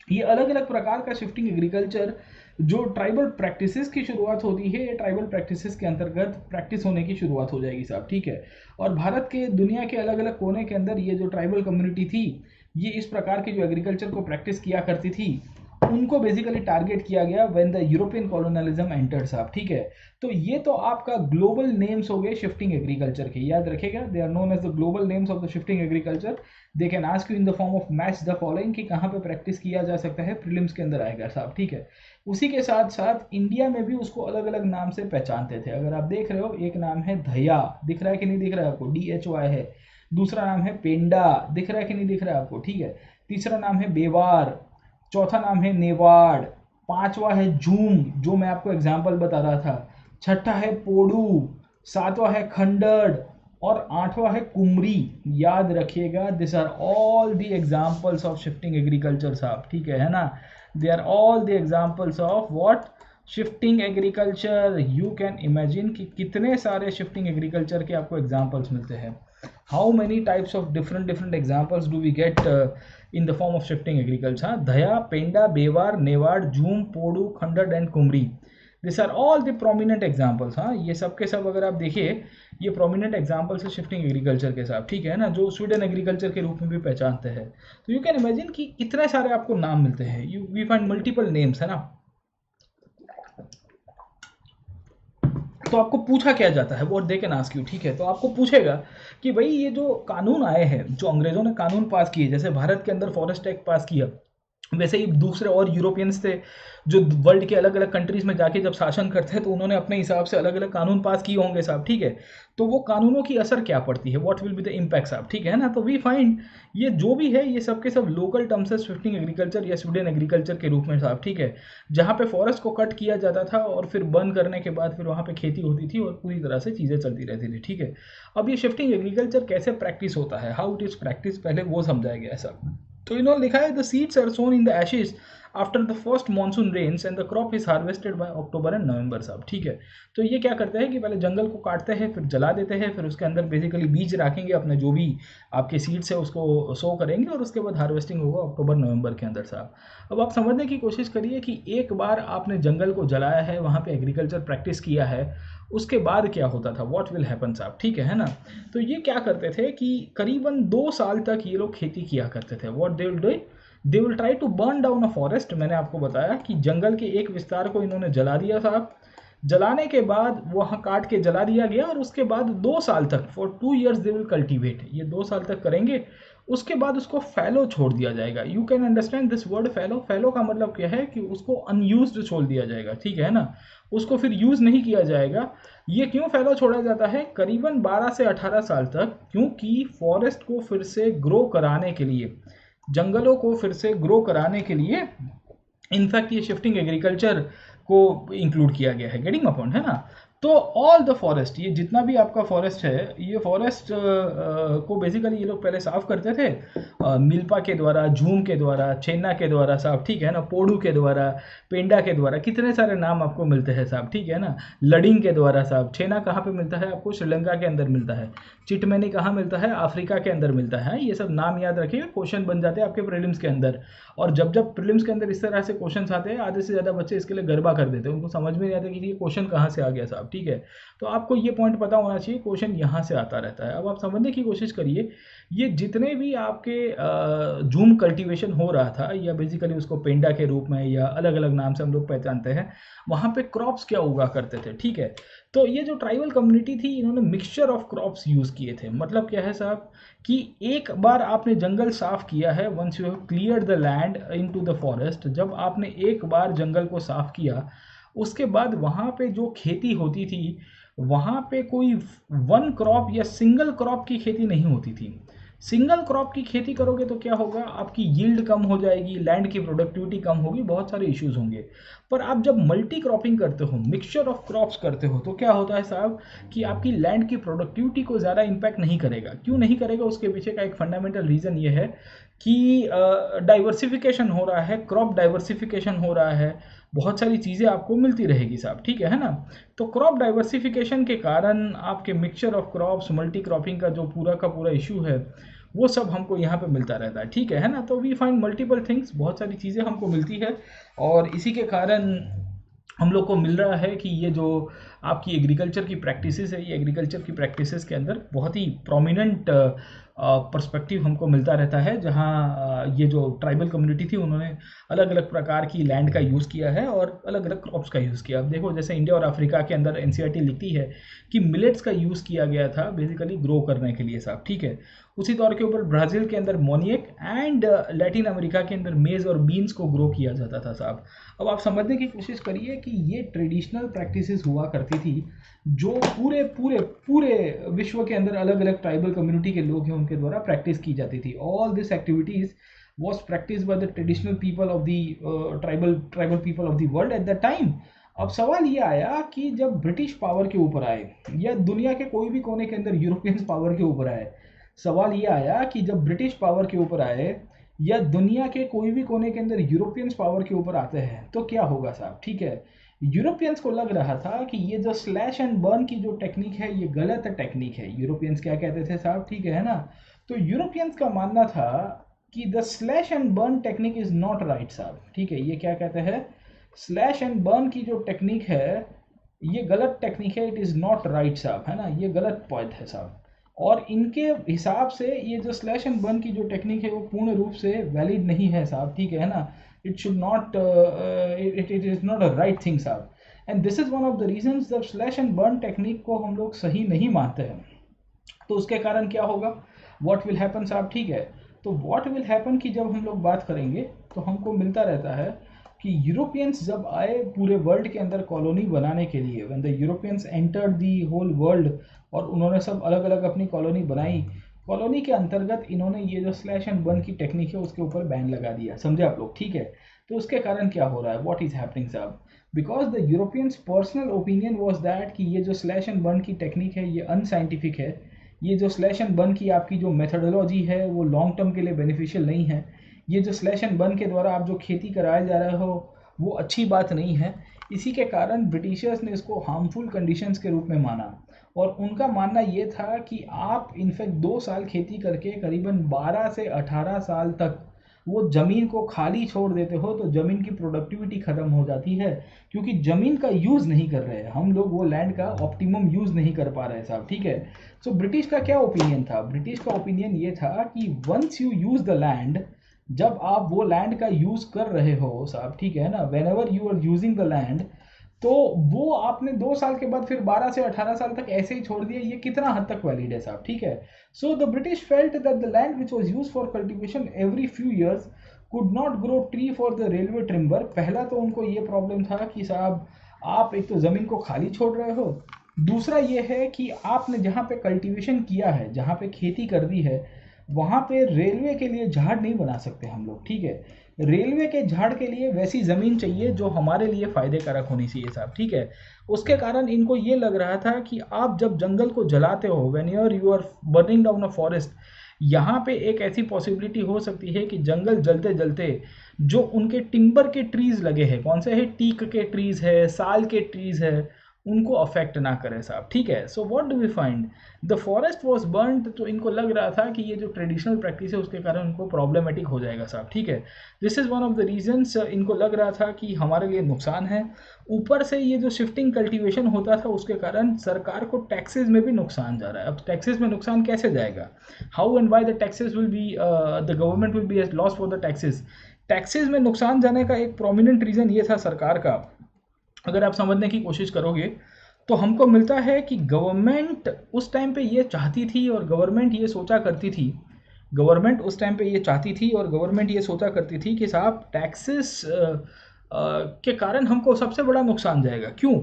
ये अलग अलग प्रकार का शिफ्टिंग एग्रीकल्चर जो ट्राइबल प्रैक्टिसेस की शुरुआत होती है, ये ट्राइबल प्रैक्टिसेस के अंतर्गत प्रैक्टिस होने की शुरुआत हो जाएगी साहब, ठीक है। और भारत के दुनिया के अलग अलग कोने के अंदर ये जो ट्राइबल कम्युनिटी थी, ये इस प्रकार की जो एग्रीकल्चर को प्रैक्टिस किया करती थी, उनको बेसिकली टारगेट किया गया when the European colonialism entered साहब, ठीक है। तो ये तो आपका ग्लोबल नेम्स हो गए शिफ्टिंग एग्रीकल्चर के, याद रखेगा, they are known as the global names of the shifting agriculture. They can ask you in the form of match the following कि कहाँ पे प्रैक्टिस किया जा सकता है, प्रीलिम्स के अंदर आएगा साहब, ठीक है। उसी के साथ साथ इंडिया में भी उसको अलग अलग नाम से पहचानते थे। अगर आप देख रहे हो, एक नाम है धैया, दिख रहा है कि नहीं दिख रहा है आपको? DHY है। दूसरा नाम है पेंडा, दिख रहा है कि नहीं दिख रहा है आपको? ठीक है। तीसरा नाम है बेवार, चौथा नाम है नेवाड़, पांचवा है झूम जो मैं आपको एग्जाम्पल बता रहा था, छठा है पोडू, सातवां है खंडड़ और आठवां है कुमरी। याद रखिएगा, this are all the examples of shifting agriculture साहब, ठीक है ना। They are all the examples of what? Shifting agriculture. You can imagine कि कितने सारे शिफ्टिंग एग्रीकल्चर के आपको एग्जाम्पल्स मिलते हैं। How many types of different examples do we get in the form of shifting agriculture? Dhaya, Penda, Bewar, Newar, Jhum, Podu, Khandad and Kumri. These are all the prominent examples। हाँ, ये सब के सब अगर आप देखिए ये prominent examples है शिफ्टिंग एग्रीकल्चर के साथ, ठीक है ना, जो स्वीडन एग्रीकल्चर के रूप में भी पहचानते हैं। तो यू कैन इमेजिन कि कितने सारे आपको नाम मिलते हैं, you we find multiple names, है ना। तो आपको पूछा क्या जाता है, what they can ask you, ठीक है। तो आपको पूछेगा कि भाई ये जो कानून आए हैं, जो अंग्रेजों ने कानून पास किए, जैसे भारत के अंदर फॉरेस्ट एक्ट पास किया, वैसे ही दूसरे और यूरोपियंस थे जो वर्ल्ड के अलग अलग कंट्रीज में जाके जब शासन करते हैं तो उन्होंने अपने हिसाब से अलग अलग कानून पास किए होंगे साहब, ठीक है। तो वो कानूनों की असर क्या पड़ती है, what will be the impact साहब, ठीक है ना। तो वी फाइंड ये जो भी है ये सब के सब लोकल टर्म्स है शिफ्टिंग एग्रीकल्चर या स्वीडन एग्रीकल्चर के रूप में साहब, ठीक है। जहाँ पे फॉरेस्ट को कट किया जाता था और फिर बंद करने के बाद फिर वहाँ पे खेती होती थी और पूरी तरह से चीज़ें चलती रहती थी, ठीक है। अब ये शिफ्टिंग एग्रीकल्चर कैसे प्रैक्टिस होता है, हाउ इट इज प्रैक्टिस, पहले वो समझाया गया है साहब। तो इन्होंने लिखा है the seeds are sown in the ashes after the first monsoon rains and the crop is harvested by October and November साहब, ठीक है। तो ये क्या करते हैं कि पहले जंगल को काटते हैं, फिर जला देते हैं, फिर उसके अंदर बेसिकली बीज रखेंगे, अपने जो भी आपके सीड्स है उसको सो करेंगे और उसके बाद हार्वेस्टिंग होगा अक्टूबर नवंबर के अंदर साहब। अब आप समझने की कोशिश करिए कि एक बार आपने जंगल को जलाया है, वहाँ पे एग्रीकल्चर प्रैक्टिस किया है, उसके बाद क्या होता था, व्हाट विल हैपन साहब, ठीक है ना। तो ये क्या करते थे कि करीबन 2 साल तक ये लोग खेती किया करते थे। What they will do, they will try to burn down a forest. मैंने आपको बताया कि जंगल के एक विस्तार को इन्होंने जला दिया साहब, जलाने के बाद वहाँ काट के जला दिया गया और उसके बाद 2 साल तक for 2 years they will cultivate, ये 2 साल तक करेंगे। उसके बाद उसको फैलो छोड़ दिया जाएगा। You can understand this word fallow. Fallow का मतलब क्या है कि उसको अनयूज्ड छोड़ दिया जाएगा, ठीक है ना, उसको फिर यूज नहीं किया जाएगा। ये क्यों फैलो छोड़ा जाता है करीबन 12 से 18 साल तक? क्योंकि फॉरेस्ट को फिर से ग्रो कराने के लिए, जंगलों को फिर से ग्रो कराने के लिए इनफैक्ट ये शिफ्टिंग एग्रीकल्चर को इंक्लूड किया गया है। गेटिंग माय पॉइंट, है ना। तो ऑल द फॉरेस्ट, ये जितना भी आपका फॉरेस्ट है, ये फॉरेस्ट को बेसिकली ये लोग पहले साफ करते थे मिल्पा के द्वारा, झूम के द्वारा, छेना के द्वारा साहब, ठीक है ना, पोडू के द्वारा, पेंडा के द्वारा, कितने सारे नाम आपको मिलते हैं साहब, ठीक है ना, लडिंग के द्वारा साहब। छेना कहाँ पे मिलता है आपको? श्रीलंका के अंदर मिलता है। चिटमैनी कहाँ मिलता है? अफ्रीका के अंदर मिलता है। ये सब नाम याद रखिए, क्वेश्चन बन जाते हैं आपके प्रीलिम्स के अंदर। और जब जब प्रीलिम्स के अंदर इस तरह से क्वेश्चन आते हैं, आधे से ज़्यादा बच्चे इसके लिए गरबा कर देते हैं, उनको समझ में नहीं आता कि ये क्वेश्चन कहाँ से आ गया साहब, ठीक है। तो आपको ये पॉइंट पता होना चाहिए, क्वेश्चन यहाँ से आता रहता है। अब आप समझने की कोशिश करिए, ये जितने भी आपके झूम कल्टीवेशन हो रहा था, या बेसिकली उसको पेंडा के रूप में या अलग अलग नाम से हम लोग पहचानते हैं, वहाँ पे क्रॉप्स क्या उगा करते थे, ठीक है। तो ये जो ट्राइबल कम्युनिटी थी, इन्होंने मिक्सचर ऑफ क्रॉप्स यूज़ किए थे। मतलब क्या है साहब कि एक बार आपने जंगल साफ किया है, once you have cleared the land into the forest, जब आपने एक बार जंगल को साफ किया, उसके बाद वहाँ पे जो खेती होती थी, वहाँ पे कोई वन क्रॉप या सिंगल क्रॉप की खेती नहीं होती थी। सिंगल क्रॉप की खेती करोगे तो क्या होगा, आपकी यील्ड कम हो जाएगी, लैंड की प्रोडक्टिविटी कम होगी, बहुत सारे इश्यूज होंगे। पर आप जब मल्टी क्रॉपिंग करते हो, मिक्सचर ऑफ क्रॉप्स करते हो, तो क्या होता है साहब कि आपकी लैंड की प्रोडक्टिविटी को ज़्यादा इम्पैक्ट नहीं करेगा। क्यों नहीं करेगा? उसके पीछे का एक फंडामेंटल रीज़न ये है कि डाइवर्सिफिकेशन हो रहा है, क्रॉप डाइवर्सिफिकेशन हो रहा है, बहुत सारी चीज़ें आपको मिलती रहेगी साहब, ठीक है ना। तो क्रॉप डाइवर्सिफिकेशन के कारण आपके mixture of crops, multi cropping का जो पूरा का पूरा इशू है, वो सब हमको यहाँ पे मिलता रहता है, ठीक है ना। तो वी फाइंड मल्टीपल थिंग्स, बहुत सारी चीज़ें हमको मिलती है, और इसी के कारण हम लोग को मिल रहा है कि ये जो आपकी एग्रीकल्चर की प्रैक्टिसेस है, ये एग्रीकल्चर की प्रैक्टिसेस के अंदर बहुत ही प्रोमिनेंट पर्सपेक्टिव हमको मिलता रहता है, जहाँ ये जो ट्राइबल कम्युनिटी थी, उन्होंने अलग अलग प्रकार की लैंड का यूज़ किया है और अलग अलग क्रॉप्स का यूज़ किया। अब देखो, जैसे इंडिया और अफ्रीका के अंदर एनसीईआरटी लिखती है कि मिलेट्स का यूज़ किया गया था बेसिकली ग्रो करने के लिए साहब, ठीक है। उसी तौर के ऊपर ब्राज़ील के अंदर मोनियक एंड लैटिन अमेरिका के अंदर मेज़ और बीन्स को ग्रो किया जाता था साहब। अब आप समझने की कोशिश करिए कि ये ट्रेडिशनल प्रैक्टिसेस हुआ करती थी, जो पूरे पूरे पूरे विश्व के अंदर अलग अलग ट्राइबल कम्युनिटी के लोग हैं उनके द्वारा प्रैक्टिस की जाती थी। All this activities was practiced by the traditional people of the tribal people of the world at that time। अब सवाल ये आया कि जब ब्रिटिश पावर के ऊपर आए, या दुनिया के कोई भी कोने के अंदर यूरोपियंस पावर के ऊपर आए, सवाल ये आया कि जब ब्रिटिश पावर के ऊपर आए या दुनिया के कोई भी कोने के अंदर यूरोपियंस पावर के ऊपर आते हैं, तो क्या होगा साहब, ठीक है। यूरोपियंस को लग रहा था कि ये जो स्लैश एंड बर्न की जो टेक्निक है, ये गलत टेक्निक है। यूरोपियंस क्या कहते थे साहब, ठीक है ना। तो यूरोपियंस का मानना था कि the slash and burn technique is not right साहब, ठीक है। ये क्या कहते हैं, स्लैश एंड बर्न की जो टेक्निक है, ये गलत टेक्निक है, इट इज़ नॉट राइट साहब, है ना, ये गलत पॉइंट है साहब। और इनके हिसाब से ये जो स्लैश एंड बर्न की जो टेक्निक है, वो पूर्ण रूप से वैलिड नहीं है साहब, ठीक है ना। It should not, it is not a right thing साहब। And this is one of the reasons जब स्लैश एंड बर्न टेक्निक को हम लोग सही नहीं मानते हैं, तो उसके कारण क्या होगा, व्हाट विल हैपन साहब, ठीक है। तो व्हाट विल हैपन की जब हम लोग बात करेंगे, तो हमको मिलता रहता है कि यूरोपियंस जब आए पूरे वर्ल्ड के अंदर कॉलोनी बनाने के लिए, when the Europeans entered the whole world, और उन्होंने सब अलग अलग अपनी कॉलोनी बनाई, कॉलोनी के अंतर्गत इन्होंने ये जो स्लैश एंड बर्न की टेक्निक है उसके ऊपर बैन लगा दिया, समझे आप लोग, ठीक है। तो उसके कारण क्या हो रहा है, व्हाट इज हैपनिंग साहब, because the Europeans personal opinion was that कि ये जो स्लैश एंड बर्न की टेक्निक है ये अनसाइंटिफिक है, ये जो स्लैश एंड बर्न की आपकी जो मेथोडोलॉजी है वो लॉन्ग टर्म के लिए बेनिफिशियल नहीं है, ये जो स्लैश एंड बर्न के द्वारा आप जो खेती कराए जा रहे हो वो अच्छी बात नहीं है। इसी के कारण ब्रिटिशर्स ने इसको हार्मफुल कंडीशंस के रूप में माना, और उनका मानना ये था कि आप इनफैक्ट 2 साल खेती करके करीबन 12 से 18 साल तक वो ज़मीन को खाली छोड़ देते हो, तो ज़मीन की प्रोडक्टिविटी ख़त्म हो जाती है, क्योंकि ज़मीन का यूज़ नहीं कर रहे हैं हम लोग, वो लैंड का ऑप्टिमम यूज़ नहीं कर पा रहे साहब, ठीक है। सो ब्रिटिश का क्या ओपिनियन था, ब्रिटिश का ओपिनियन ये था कि once you use the land, जब आप वो लैंड का यूज़ कर रहे हो साहब, ठीक है ना, whenever you are using the land, तो वो आपने 2 साल के बाद फिर 12 से 18 साल तक ऐसे ही छोड़ दिया, ये कितना हद तक वैलिड है साहब, ठीक है। So the British felt that the land which was used for cultivation every few years could not grow tree for the railway timber. पहला तो उनको ये प्रॉब्लम था कि साहब आप एक तो ज़मीन को खाली छोड़ रहे हो, दूसरा ये है कि आपने जहाँ पे कल्टीवेशन किया है, जहाँ पे खेती कर दी है, वहाँ पे रेलवे के लिए झाड़ नहीं बना सकते हम लोग, ठीक है। रेलवे के झाड़ के लिए वैसी ज़मीन चाहिए जो हमारे लिए फ़ायदे कारक होनी चाहिए साहब, ठीक है। उसके कारण इनको ये लग रहा था कि आप जब जंगल को जलाते हो, when you are burning down a forest, यहाँ पे एक ऐसी पॉसिबिलिटी हो सकती है कि जंगल जलते जलते जो उनके टिम्बर के ट्रीज लगे हैं, कौन से है, टीक के ट्रीज है, साल के ट्रीज है, उनको अफेक्ट ना करे साहब, ठीक है। So what do we find, the forest was burned. तो इनको लग रहा था कि ये जो ट्रेडिशनल प्रैक्टिस है उसके कारण उनको प्रॉब्लमेटिक हो जाएगा साहब, ठीक है। This is one of the reasons. इनको लग रहा था कि हमारे लिए नुकसान है, ऊपर से ये जो शिफ्टिंग कल्टीवेशन होता था उसके कारण सरकार को टैक्सेस में भी नुकसान जा रहा है। अब टैक्सेस में नुकसान कैसे जाएगा, how and why the taxes will be, the government will be as loss for the taxes. Taxes में नुकसान जाने का एक प्रोमिनेंट रीज़न ये था सरकार का, अगर आप समझने की कोशिश करोगे तो हमको मिलता है कि गवर्नमेंट उस टाइम पे ये चाहती थी और गवर्नमेंट ये सोचा करती थी, गवर्नमेंट उस टाइम पे ये चाहती थी और गवर्नमेंट ये सोचा करती थी कि साहब टैक्सेस के कारण हमको सबसे बड़ा नुकसान जाएगा। क्यों?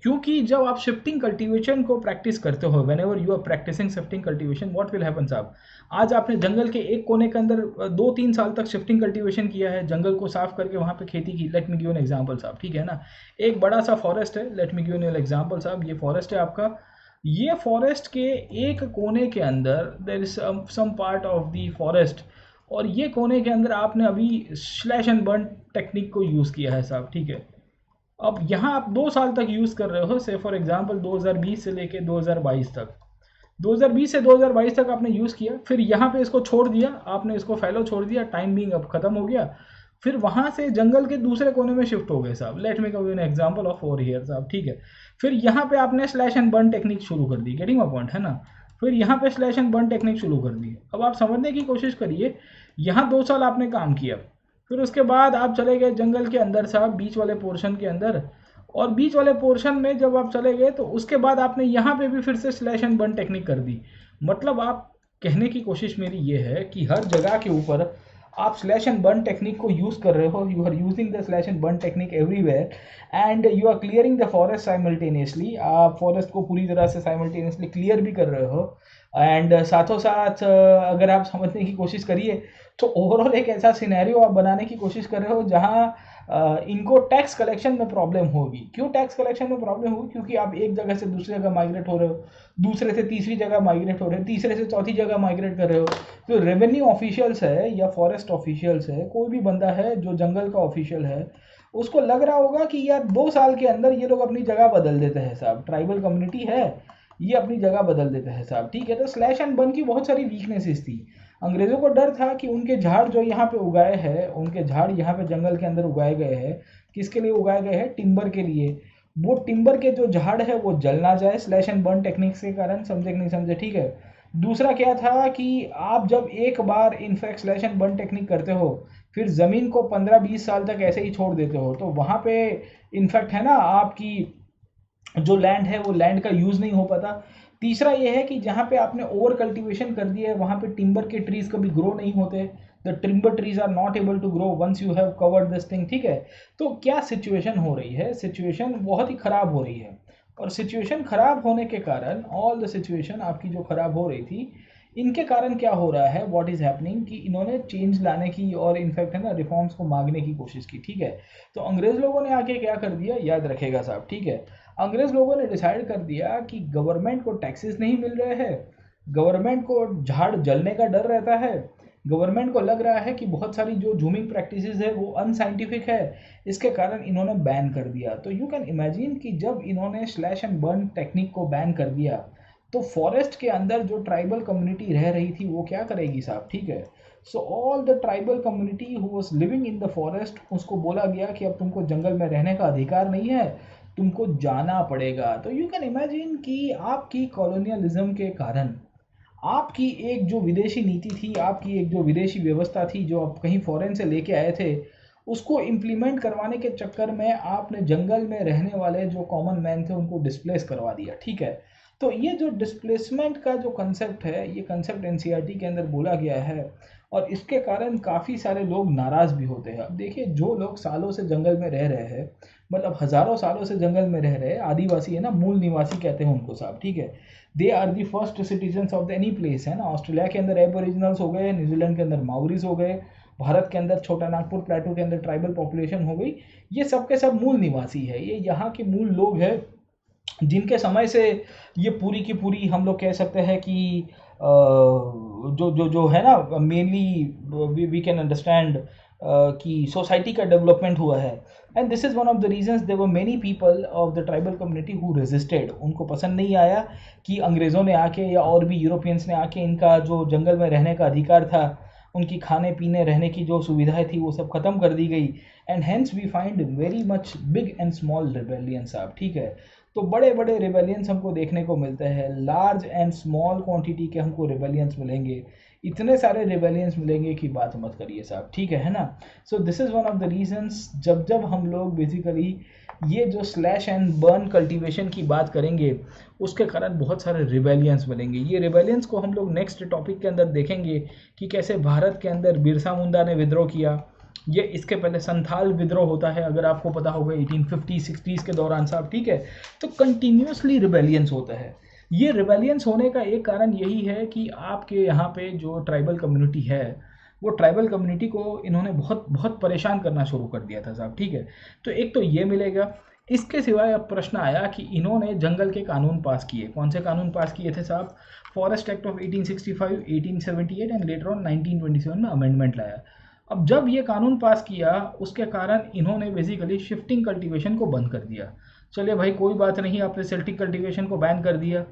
क्योंकि जब आप शिफ्टिंग कल्टीवेशन को प्रैक्टिस करते हो, whenever you are practising shifting cultivation, what will happen साहब, आज आपने जंगल के एक कोने के अंदर 2-3 साल तक शिफ्टिंग कल्टीवेशन किया है, जंगल को साफ करके वहाँ पे खेती की। Let me give an example साहब, ठीक है ना। एक बड़ा सा फॉरेस्ट है, let me give an example साहब, ये फॉरेस्ट है आपका, ये फॉरेस्ट के एक कोने के अंदर there is some part of the forest, और ये कोने के अंदर आपने अभी स्लैश एंड बर्न टेक्निक को यूज़ किया है साहब, ठीक है। अब यहाँ आप 2 साल तक यूज़ कर रहे हो, से फॉर एग्जांपल 2020 से लेके 2022 तक, 2020 से 2022 तक आपने यूज़ किया, फिर यहाँ पे इसको छोड़ दिया, आपने इसको फैलो छोड़ दिया, टाइम बीइंग अब खत्म हो गया, फिर वहाँ से जंगल के दूसरे कोने में शिफ्ट हो गए साहब। Let me give you an example of 4 year साहब, ठीक है। फिर यहाँ पे आपने स्लैश एंड बर्न टेक्निक शुरू कर दी, गेटिंग माय पॉइंट, है ना। फिर यहाँ पे स्लैश एंड बर्न टेक्निक शुरू कर दी। अब आप समझने की कोशिश करिए, यहाँ 2 साल आपने काम किया, फिर उसके बाद आप चले गए जंगल के अंदर साहब, बीच वाले पोर्शन के अंदर, और बीच वाले पोर्शन में जब आप चले गए तो उसके बाद आपने यहाँ पे भी फिर से स्लैश एंड बर्न टेक्निक कर दी। मतलब आप कहने की कोशिश मेरी ये है कि हर जगह के ऊपर आप स्लैश एंड बर्न टेक्निक को यूज़ कर रहे हो, you are using the slash and burn technique everywhere and you are clearing the forest simultaneously. आप फॉरेस्ट को पूरी तरह से साइमल्टेनियसली क्लियर भी कर रहे हो, एंड साथों साथ अगर आप समझने की कोशिश करिए तो ओवरऑल एक ऐसा सिनेरियो आप बनाने की कोशिश कर रहे हो जहाँ इनको टैक्स कलेक्शन में प्रॉब्लम होगी। क्यों टैक्स कलेक्शन में प्रॉब्लम होगी? क्योंकि आप एक जगह से दूसरी जगह माइग्रेट हो रहे हो, दूसरे से तीसरी जगह माइग्रेट हो रहे हो, तीसरे से चौथी जगह माइग्रेट कर रहे हो। जो रेवेन्यू ऑफिशियल्स है या फॉरेस्ट ऑफिशियल्स है, कोई भी बंदा है जो जंगल का ऑफिशियल है, उसको लग रहा होगा कि यार 2 साल के अंदर ये लोग अपनी जगह बदल देते हैं साहब, ट्राइबल कम्युनिटी है ये अपनी जगह बदल देते हैं साहब, ठीक है। तो स्लैश एंड बर्न की बहुत सारी वीकनेसेस थी। अंग्रेज़ों को डर था कि उनके झाड़ जो यहाँ पे उगाए हैं, उनके झाड़ यहाँ पे जंगल के अंदर उगाए गए हैं, किसके लिए उगाए गए हैं? टिम्बर के लिए। वो टिम्बर के जो झाड़ है वो जल ना जाए स्लैश एंड बर्न टेक्निक्स के कारण, समझे कि नहीं समझे, ठीक है। दूसरा क्या था कि आप जब एक बार in fact slash and burn technique करते हो, फिर ज़मीन को 15-20 साल तक ऐसे ही छोड़ देते हो, तो वहाँ पे इनफैक्ट है ना आपकी जो लैंड है वो लैंड का यूज़ नहीं हो पाता। तीसरा ये है कि जहाँ पे आपने ओवर कल्टीवेशन कर दिया है वहाँ पे टिम्बर के ट्रीज कभी ग्रो नहीं होते, the timber trees are not able to grow once you have covered this thing, ठीक है। तो क्या सिचुएशन हो रही है? सिचुएशन बहुत ही ख़राब हो रही है, और सिचुएशन ख़राब होने के कारण ऑल द सिचुएशन आपकी जो ख़राब हो रही थी, इनके कारण क्या हो रहा है, व्हाट इज़ हैपनिंग, कि इन्होंने चेंज लाने की और इनफैक्ट है ना रिफॉर्म्स को मांगने की कोशिश की, ठीक है। तो अंग्रेज़ लोगों ने आके क्या कर दिया, याद रखेगा साहब, ठीक है। अंग्रेज़ लोगों ने डिसाइड कर दिया कि गवर्नमेंट को टैक्सेस नहीं मिल रहे हैं, गवर्नमेंट को झाड़ जलने का डर रहता है, गवर्नमेंट को लग रहा है कि बहुत सारी जो जूमिंग प्रैक्टिसेस है वो अनसाइंटिफिक है, इसके कारण इन्होंने बैन कर दिया। तो यू कैन इमेजिन कि जब इन्होंने स्लैश एंड बर्न टेक्निक को बैन कर दिया तो फॉरेस्ट के अंदर जो ट्राइबल कम्युनिटी रह रही थी वो क्या करेगी साहब, ठीक है। So all the tribal community who was living in the forest, उसको बोला गया कि अब तुमको जंगल में रहने का अधिकार नहीं है, तुमको जाना पड़ेगा। तो यू कैन इमेजिन कि आपकी कॉलोनियलिज्म के कारण, आपकी एक जो विदेशी नीति थी, आपकी एक जो विदेशी व्यवस्था थी जो आप कहीं फॉरेन से लेके आए थे, उसको इम्प्लीमेंट करवाने के चक्कर में आपने जंगल में रहने वाले जो कॉमन मैन थे उनको डिस्प्लेस करवा दिया, ठीक है। तो ये जो डिस्प्लेसमेंट का जो कंसेप्ट है, ये कंसेप्ट एनसीईआरटी के अंदर बोला गया है और इसके कारण काफ़ी सारे लोग नाराज़ भी होते हैं। अब देखिए, जो लोग सालों से जंगल में रह रहे हैं, मतलब हज़ारों सालों से जंगल में रह रहे हैं, आदिवासी है ना, मूल निवासी कहते हैं उनको साहब, ठीक है। They are the first citizens of the any place, है ना। ऑस्ट्रेलिया के अंदर एबोरिजिनल्स हो गए, न्यूजीलैंड के अंदर माओरीज हो गए, भारत के अंदर छोटा नागपुर प्लेटू के अंदर ट्राइबल पॉपुलेशन हो गई। ये सब के सब मूल निवासी है, ये यहाँ के मूल लोग हैं जिनके समय से ये पूरी की पूरी हम लोग कह सकते हैं कि जो जो जो है ना, मेनली वी कैन अंडरस्टैंड कि सोसाइटी का डेवलपमेंट हुआ है। And this is one of the reasons there were many people of the tribal community who resisted. उनको पसंद नहीं आया कि अंग्रेज़ों ने आके या और भी यूरोपियंस ने आके इनका जो जंगल में रहने का अधिकार था, उनकी खाने पीने रहने की जो सुविधाएं थी, वो सब ख़त्म कर दी गई। And hence we find very much big and small rebellion साहब, ठीक है। तो बड़े बड़े रिबेलियंस हमको देखने को मिलते हैं, लार्ज एंड स्मॉल क्वांटिटी के हमको रिबेलियंस मिलेंगे, इतने सारे रिबेलियंस मिलेंगे कि बात मत करिए साहब, ठीक है ना। So this is one of the reasons, जब जब हम लोग बेसिकली ये जो स्लैश एंड बर्न कल्टीवेशन की बात करेंगे, उसके कारण बहुत सारे रिबेलियंस मिलेंगे। ये रिबेलियंस को हम लोग नेक्स्ट टॉपिक के अंदर देखेंगे कि कैसे भारत के अंदर बिरसा मुंडा ने विद्रोह किया। ये इसके पहले संथाल विद्रोह होता है, अगर आपको पता होगा 1850-60s के दौरान साहब, ठीक है। तो कंटिन्यूसली रिबेलियंस होता है। ये रिबेलियंस होने का एक कारण यही है कि आपके यहाँ पे जो ट्राइबल कम्युनिटी है, वो ट्राइबल कम्युनिटी को इन्होंने बहुत बहुत परेशान करना शुरू कर दिया था साहब, ठीक है। तो एक तो ये मिलेगा। इसके सिवाय अब प्रश्न आया कि इन्होंने जंगल के कानून पास किए। कौन से कानून पास किए थे साहब? Forest act of 1865, 1878 and later on 1927 में अमेंडमेंट लाया। अब जब ये कानून पास किया, उसके कारण इन्होंने बेसिकली शिफ्टिंग कल्टीवेशन को बंद कर दिया। चलिए भाई, कोई बात नहीं, आपने शिफ्टिंग कल्टीवेशन को बैन कर दिया।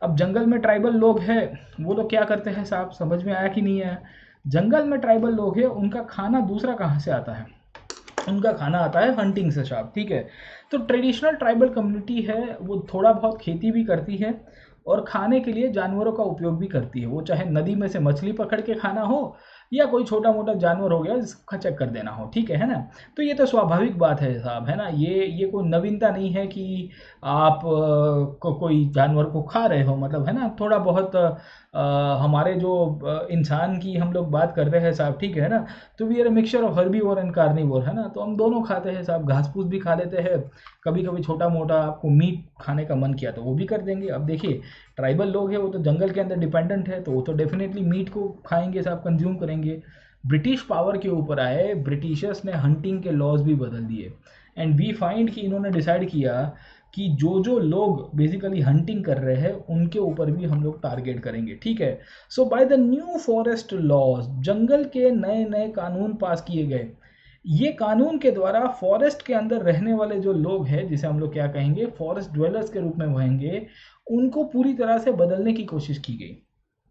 अब जंगल में ट्राइबल लोग हैं, वो लोग क्या करते हैं साहब, समझ में आया कि नहीं आया? जंगल में ट्राइबल लोग हैं, उनका खाना दूसरा कहाँ से आता है? उनका खाना आता है हंटिंग से साहब, ठीक है। तो ट्रेडिशनल ट्राइबल कम्युनिटी है, वो थोड़ा बहुत खेती भी करती है और खाने के लिए जानवरों का उपयोग भी करती है। वो चाहे नदी में से मछली पकड़ के खाना हो या कोई छोटा मोटा जानवर हो गया जिसका चेक कर देना हो, ठीक है ना। तो ये तो स्वाभाविक बात है साहब, है ना। ये कोई नवीनता नहीं है कि आप कोई जानवर को खा रहे हो, मतलब है ना। थोड़ा बहुत हमारे जो इंसान की हम लोग बात करते हैं साहब, ठीक है ना। तो we are mixture of herbivore and carnivore, है ना। तो हम दोनों खाते हैं साहब, घास फूस भी खा लेते हैं, कभी कभी छोटा मोटा आपको मीट खाने का मन किया तो वो भी कर देंगे। अब देखिए, ट्राइबल लोग हैं, वो तो जंगल के अंदर डिपेंडेंट है, तो वो तो डेफिनेटली मीट को खाएंगे साहब, कंज्यूम करेंगे। ब्रिटिश पावर के ऊपर आए, ब्रिटिशर्स ने हंटिंग के लॉज भी बदल दिए। एंड वी फाइंड कि इन्होंने डिसाइड किया कि जो जो लोग बेसिकली हंटिंग कर रहे हैं उनके ऊपर भी हम लोग टारगेट करेंगे, ठीक है। So by the new forest laws, जंगल के नए नए कानून पास किए गए। ये कानून के द्वारा फॉरेस्ट के अंदर रहने वाले जो लोग हैं, जिसे हम लोग क्या कहेंगे, फॉरेस्ट ड्वेलर्स के रूप में कहेंगे, उनको पूरी तरह से बदलने की कोशिश की गई।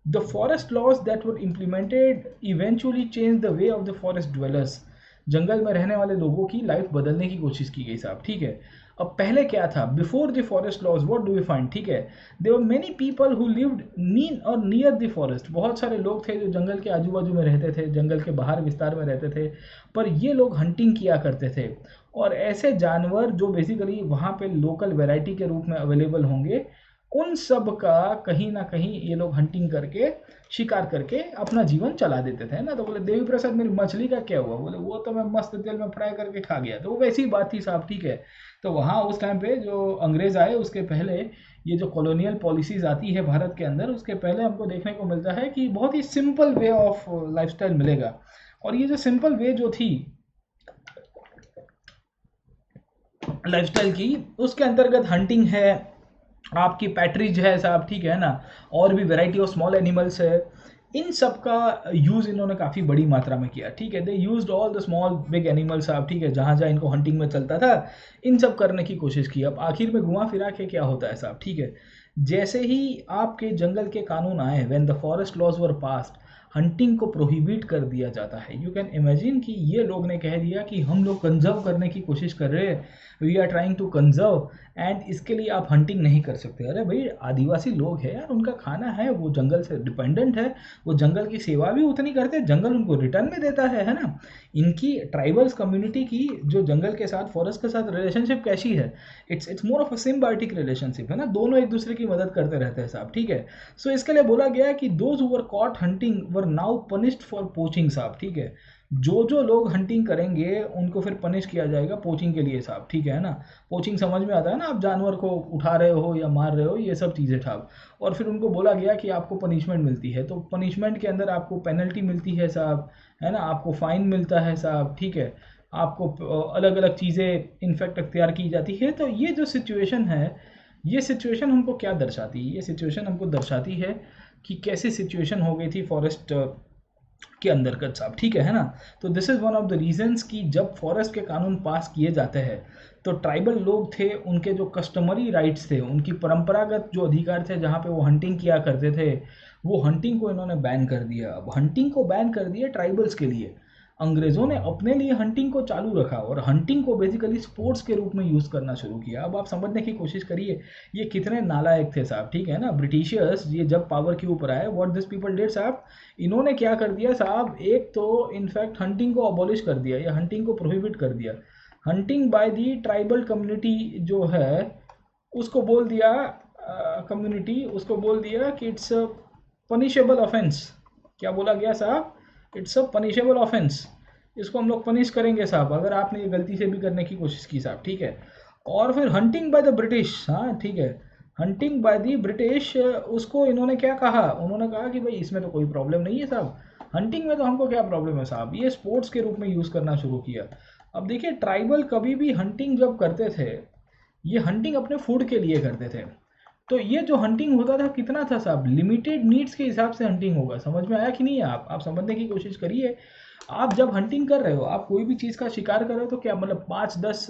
The forest laws that were implemented eventually change the way of the forest dwellers. जंगल में रहने वाले लोगों की लाइफ बदलने की कोशिश की गई साहब, ठीक है। अब पहले क्या था, before the forest laws what do we find, ठीक है। There were many people who lived in और नियर द फॉरेस्ट। बहुत सारे लोग थे जो जंगल के आजू बाजू में रहते थे, जंगल के बाहर विस्तार में रहते थे, पर ये लोग हंटिंग किया करते थे। और ऐसे जानवर जो बेसिकली वहाँ पे लोकल वैरायटी के रूप में अवेलेबल होंगे, उन सब का कहीं ना कहीं ये लोग हंटिंग करके, शिकार करके अपना जीवन चला देते थे ना। तो बोले, देवी प्रसाद मेरी मछली का क्या हुआ? बोले, वो तो मैं मस्त तेल में फ्राई करके खा गया। तो वो वैसी बात थी साहब, ठीक है। तो वहाँ उस टाइम पे जो अंग्रेज आए, उसके पहले ये जो कॉलोनियल पॉलिसीज आती है भारत के अंदर, उसके पहले हमको देखने को मिलता है कि बहुत ही सिंपल वे ऑफ लाइफस्टाइल मिलेगा। और ये जो सिंपल वे जो थी लाइफस्टाइल की, उसके अंतर्गत हंटिंग है, आपकी पैट्रिज है साहब, ठीक है ना, और भी वैरायटी ऑफ स्मॉल एनिमल्स है। इन सब का यूज़ इन्होंने काफ़ी बड़ी मात्रा में किया, ठीक है। They used all the small big animals साहब, ठीक है, जहाँ जहाँ इनको हंटिंग में चलता था, इन सब करने की कोशिश की। अब आखिर में घुमा फिरा के क्या होता है साहब, ठीक है। जैसे ही आपके जंगल के कानून आए, when the forest laws were passed, hunting को प्रोहिबिट कर दिया जाता है। यू कैन इमेजिन कि ये लोग ने कह दिया कि हम लोग कंजर्व करने की कोशिश कर रहे हैं, we are trying to conserve, and इसके लिए आप हंटिंग नहीं कर सकते। अरे भाई, आदिवासी लोग हैं यार, उनका खाना है, वो जंगल से डिपेंडेंट है, वो जंगल की सेवा भी उतनी करते हैं, जंगल उनको रिटर्न में देता है ना। इनकी ट्राइबल्स कम्युनिटी की जो जंगल के साथ, फॉरेस्ट के साथ रिलेशनशिप कैसी है, it's more of a symbiotic relationship है ना, दोनों एक दूसरे की मदद करते रहते हैं साहब, ठीक है। सो इसके लिए बोला गया कि those who were caught hunting were now punished for poaching साहब, ठीक है। जो लोग हंटिंग करेंगे उनको फिर पनिश किया जाएगा पोचिंग के लिए साहब, ठीक है ना। पोचिंग समझ में आता है ना, आप जानवर को उठा रहे हो या मार रहे हो, ये सब चीज़ें साहब। और फिर उनको बोला गया कि आपको पनिशमेंट मिलती है, तो पनिशमेंट के अंदर आपको पेनल्टी मिलती है साहब, है ना, आपको फाइन मिलता है साहब, ठीक है, आपको अलग अलग चीज़ें इनफैक्ट अख्तियार की जाती है। तो ये जो सिचुएशन है, ये सिचुएशन हमको क्या दर्शाती है, ये सिचुएशन हमको दर्शाती है कि कैसी सिचुएशन हो गई थी फॉरेस्ट के अंदर का साहब, ठीक है ना। तो this is one of the reasons कि जब फॉरेस्ट के कानून पास किए जाते हैं तो ट्राइबल लोग थे, उनके जो कस्टमरी राइट्स थे, उनकी परंपरागत जो अधिकार थे, जहाँ पे वो हंटिंग किया करते थे, वो हंटिंग को इन्होंने बैन कर दिया। अब हंटिंग को बैन कर दिया ट्राइबल्स के लिए, अंग्रेज़ों ने अपने लिए हंटिंग को चालू रखा और हंटिंग को बेसिकली स्पोर्ट्स के रूप में यूज़ करना शुरू किया। अब आप समझने की कोशिश करिए ये कितने नालायक थे साहब, ठीक है ना। ब्रिटिशर्स ये जब पावर के ऊपर आए, व्हाट दिस पीपल डिड साहब, इन्होंने क्या कर दिया साहब, एक तो इनफैक्ट हंटिंग को अबॉलिश कर दिया या हंटिंग को प्रोहिबिट कर दिया। Hunting by the tribal community जो है उसको बोल दिया, कम्युनिटी उसको बोल दिया कि इट्स पनिशेबल ऑफेंस। क्या बोला गया साहब, इट्स अ पनिशेबल ऑफेंस, इसको हम लोग पनिश करेंगे साहब अगर आपने ये गलती से भी करने की कोशिश की साहब, ठीक है। और फिर हंटिंग बाय द ब्रिटिश, हाँ ठीक है, हंटिंग बाय द ब्रिटिश, उसको इन्होंने क्या कहा, उन्होंने कहा कि भाई इसमें तो कोई प्रॉब्लम नहीं है साहब, हंटिंग में तो हमको क्या प्रॉब्लम है साहब, ये स्पोर्ट्स के रूप में यूज़ करना शुरू किया। अब देखिए, ट्राइबल कभी भी हंटिंग जब करते थे, ये हंटिंग अपने फूड के लिए करते थे। तो ये जो हंटिंग होता था कितना था साहब, लिमिटेड नीड्स के हिसाब से हंटिंग होगा। समझ में आया कि नहीं है, आप समझने की कोशिश करिए। आप जब हंटिंग कर रहे हो, आप कोई भी चीज़ का शिकार कर रहे हो, तो क्या मतलब 5-10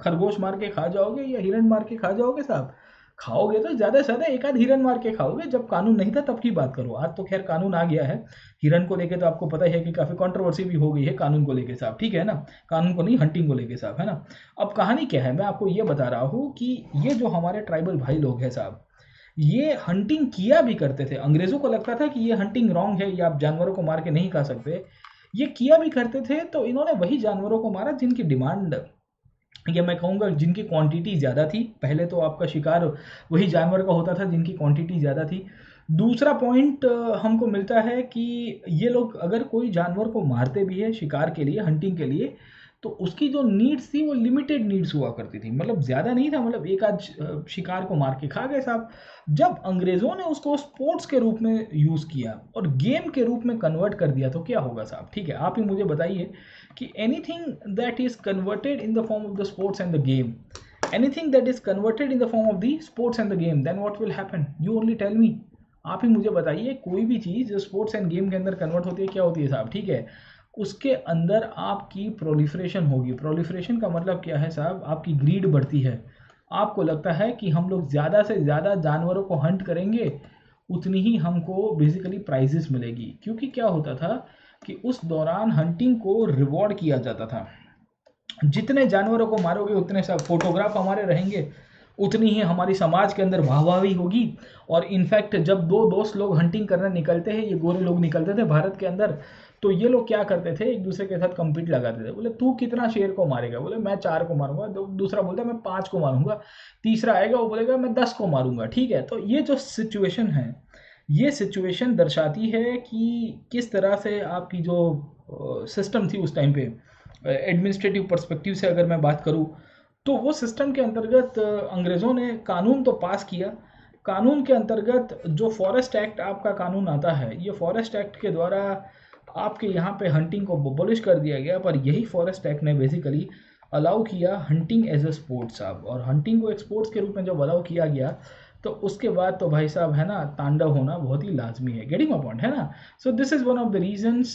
खरगोश मार के खा जाओगे या हिरन मार के खा जाओगे साहब? खाओगे तो ज़्यादा से ज़्यादा एक आध हिरन मार के खाओगे। जब कानून नहीं था तब की बात करो, आज तो खैर कानून आ गया है। हिरन को लेके तो आपको पता ही है कि काफ़ी कंट्रोवर्सी भी हो गई है कानून को लेके साहब, ठीक है ना। कानून को नहीं, हंटिंग को लेके साहब, है ना। अब कहानी क्या है, मैं आपको ये बता रहा हूँ कि ये जो हमारे ट्राइबल भाई लोग हैं साहब, ये हंटिंग किया भी करते थे। अंग्रेज़ों को लगता था कि ये हंटिंग रॉन्ग है, या आप जानवरों को मार के नहीं खा सकते, ये किया भी करते थे। तो इन्होंने वही जानवरों को मारा जिनकी डिमांड, या मैं कहूँगा जिनकी क्वांटिटी ज़्यादा थी। पहले तो आपका शिकार वही जानवर का होता था जिनकी क्वांटिटी ज़्यादा थी। दूसरा पॉइंट हमको मिलता है कि ये लोग अगर कोई जानवर को मारते भी है शिकार के लिए, हंटिंग के लिए, तो उसकी जो नीड्स थी वो लिमिटेड नीड्स हुआ करती थी, मतलब ज़्यादा नहीं था, मतलब एक आध शिकार को मार के खा गए साहब। जब अंग्रेज़ों ने उसको स्पोर्ट्स के रूप में यूज़ किया और गेम के रूप में कन्वर्ट कर दिया, तो क्या होगा साहब, ठीक है। आप ही मुझे बताइए कि anything that is converted in the form of the sports and the game, anything that is converted in the form of the sports and the game, then what will happen, you only tell me. आप ही मुझे बताइए, कोई भी चीज़ जो sports end game के अंदर convert होती है, क्या होती है साहब, ठीक है, उसके अंदर आपकी प्रोलिफरेशन होगी। प्रोलिफरेशन का मतलब क्या है साहब, आपकी ग्रीड बढ़ती है। आपको लगता है कि हम लोग ज़्यादा से ज़्यादा जानवरों को हंट करेंगे, उतनी ही हमको बेसिकली प्राइजेस मिलेगी। क्योंकि क्या होता था कि उस दौरान हंटिंग को रिवॉर्ड किया जाता था। जितने जानवरों को मारोगे उतने सब फोटोग्राफ हमारे रहेंगे, उतनी ही हमारी समाज के अंदर वाहवाही होगी। और इनफैक्ट जब दो दोस्त लोग हंटिंग करने निकलते हैं, ये गोरे लोग निकलते थे भारत के अंदर, तो ये लोग क्या करते थे, एक दूसरे के साथ कम्पीट लगाते थे। बोले तू कितना शेर को मारेगा, बोले मैं 4 को मारूंगा, दूसरा बोलता है मैं 5 को मारूंगा, तीसरा आएगा वो बोलेगा मैं 10 को मारूंगा, ठीक है। तो ये जो सिचुएशन है, ये सिचुएशन दर्शाती है कि किस तरह से आपकी जो सिस्टम थी उस टाइम पे, एडमिनिस्ट्रेटिव पर्सपेक्टिव से अगर मैं बात करूँ, तो वो सिस्टम के अंतर्गत अंग्रेज़ों ने कानून तो पास किया। कानून के अंतर्गत जो फॉरेस्ट एक्ट आपका कानून आता है, ये फॉरेस्ट एक्ट के द्वारा आपके यहाँ पे हंटिंग को अबॉलिश कर दिया गया। पर यही फॉरेस्ट एक्ट ने बेसिकली अलाउ किया हंटिंग एज अ स्पोर्ट साहब। और हंटिंग को एक स्पोर्ट्स के रूप में जब अलाउ किया गया, तो उसके बाद तो भाई साहब, है ना, तांडव होना बहुत ही लाजमी है। गेटिंग माय पॉइंट, है ना। So this is one of the reasons,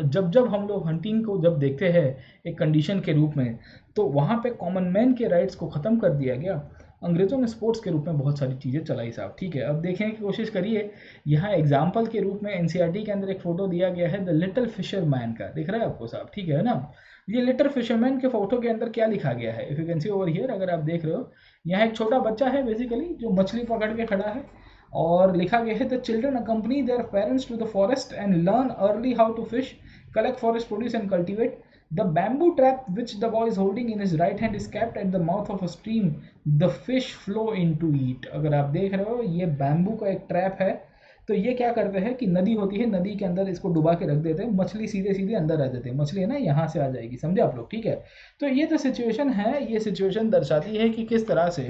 जब जब हम लोग हंटिंग को जब देखते हैं एक कंडीशन के रूप में, तो वहाँ पे कॉमन मैन के राइट्स को ख़त्म कर दिया गया अंग्रेज़ों ने स्पोर्ट्स के रूप में बहुत सारी चीज़ें चलाई साहब, ठीक है। अब देखने की कोशिश करिए, यहाँ एग्जाम्पल के रूप में एनसीईआरटी के अंदर एक फ़ोटो दिया गया है द लिटिल फिशरमैन का, दिख रहा है आपको साहब, ठीक है ना। ये लिटिल फिशरमैन के फोटो के अंदर क्या लिखा गया है, if you can see over here, अगर आप देख रहे हो, यहाँ एक छोटा बच्चा है बेसिकली जो मछली पकड़ के खड़ा है, और लिखा गया है the children accompany their parents to the forest and learn early how to fish, collect forest produce and cultivate. The bamboo trap which the boy is holding in his right hand is kept at the mouth of a stream. The fish flow into it. अगर आप देख रहे हो, ये bamboo का एक trap है। तो ये क्या करते हैं कि नदी होती है, नदी के अंदर इसको डुबा के रख देते हैं, मछली सीधे सीधे अंदर आ जाते हैं, मछली है ना यहाँ से आ जाएगी, समझे आप लोग, ठीक है। तो ये जो सिचुएशन है, ये सिचुएशन दर्शाती है कि किस तरह से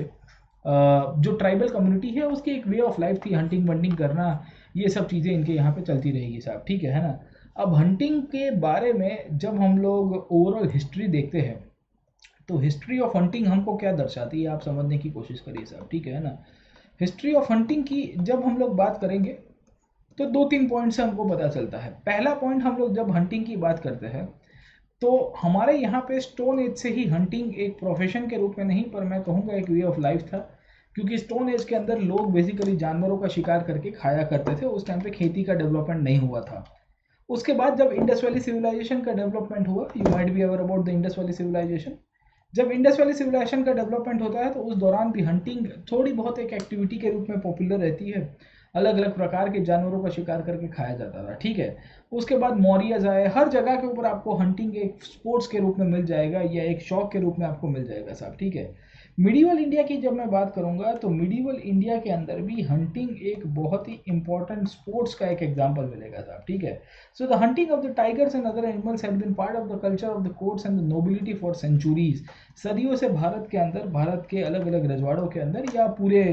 जो ट्राइबल कम्युनिटी है उसकी एक वे ऑफ लाइफ थी, हंटिंग वंटिंग करना, ये सब चीज़ें इनके यहाँ पे चलती रहेगी साहब, ठीक है ना। अब हंटिंग के बारे में जब हम लोग ओवरऑल हिस्ट्री देखते हैं, तो हिस्ट्री ऑफ हंटिंग हमको क्या दर्शाती है, आप समझने की कोशिश करिए साहब, ठीक है ना। हिस्ट्री ऑफ हंटिंग की जब हम लोग बात करेंगे तो 2-3 पॉइंट से हमको पता चलता है। पहला पॉइंट, हम लोग जब हंटिंग की बात करते हैं तो हमारे यहाँ पे स्टोन एज से ही हंटिंग एक प्रोफेशन के रूप में नहीं, पर मैं कहूँगा एक वे ऑफ लाइफ था, क्योंकि स्टोन एज के अंदर लोग बेसिकली जानवरों का शिकार करके खाया करते थे। उस टाइम पे खेती का डेवलपमेंट नहीं हुआ था। उसके बाद जब इंडस वैली सिविलाइजेशन का डेवलपमेंट हुआ, you might be aware about the Indus valley civilisation, जब इंडस वैली सिविलाइजेशन का डेवलपमेंट होता है तो उस दौरान भी हंटिंग थोड़ी बहुत एक एक्टिविटी के रूप में पॉपुलर रहती है, अलग अलग प्रकार के जानवरों का शिकार करके खाया जाता था, ठीक है। उसके बाद मौर्यज आए, हर जगह के ऊपर आपको हंटिंग एक स्पोर्ट्स के रूप में मिल जाएगा या एक शौक के रूप में आपको मिल जाएगा साहब, ठीक है। मिडीवल इंडिया की जब मैं बात करूंगा तो मिडीवल इंडिया के अंदर भी हंटिंग एक बहुत ही इंपॉर्टेंट स्पोर्ट्स का एक एग्जांपल मिलेगा साहब, ठीक है। So the hunting of the tigers and other animals had been part of the culture of the courts and the nobility for centuries. सदियों से भारत के अंदर, भारत के अलग अलग रजवाड़ों के अंदर या पूरे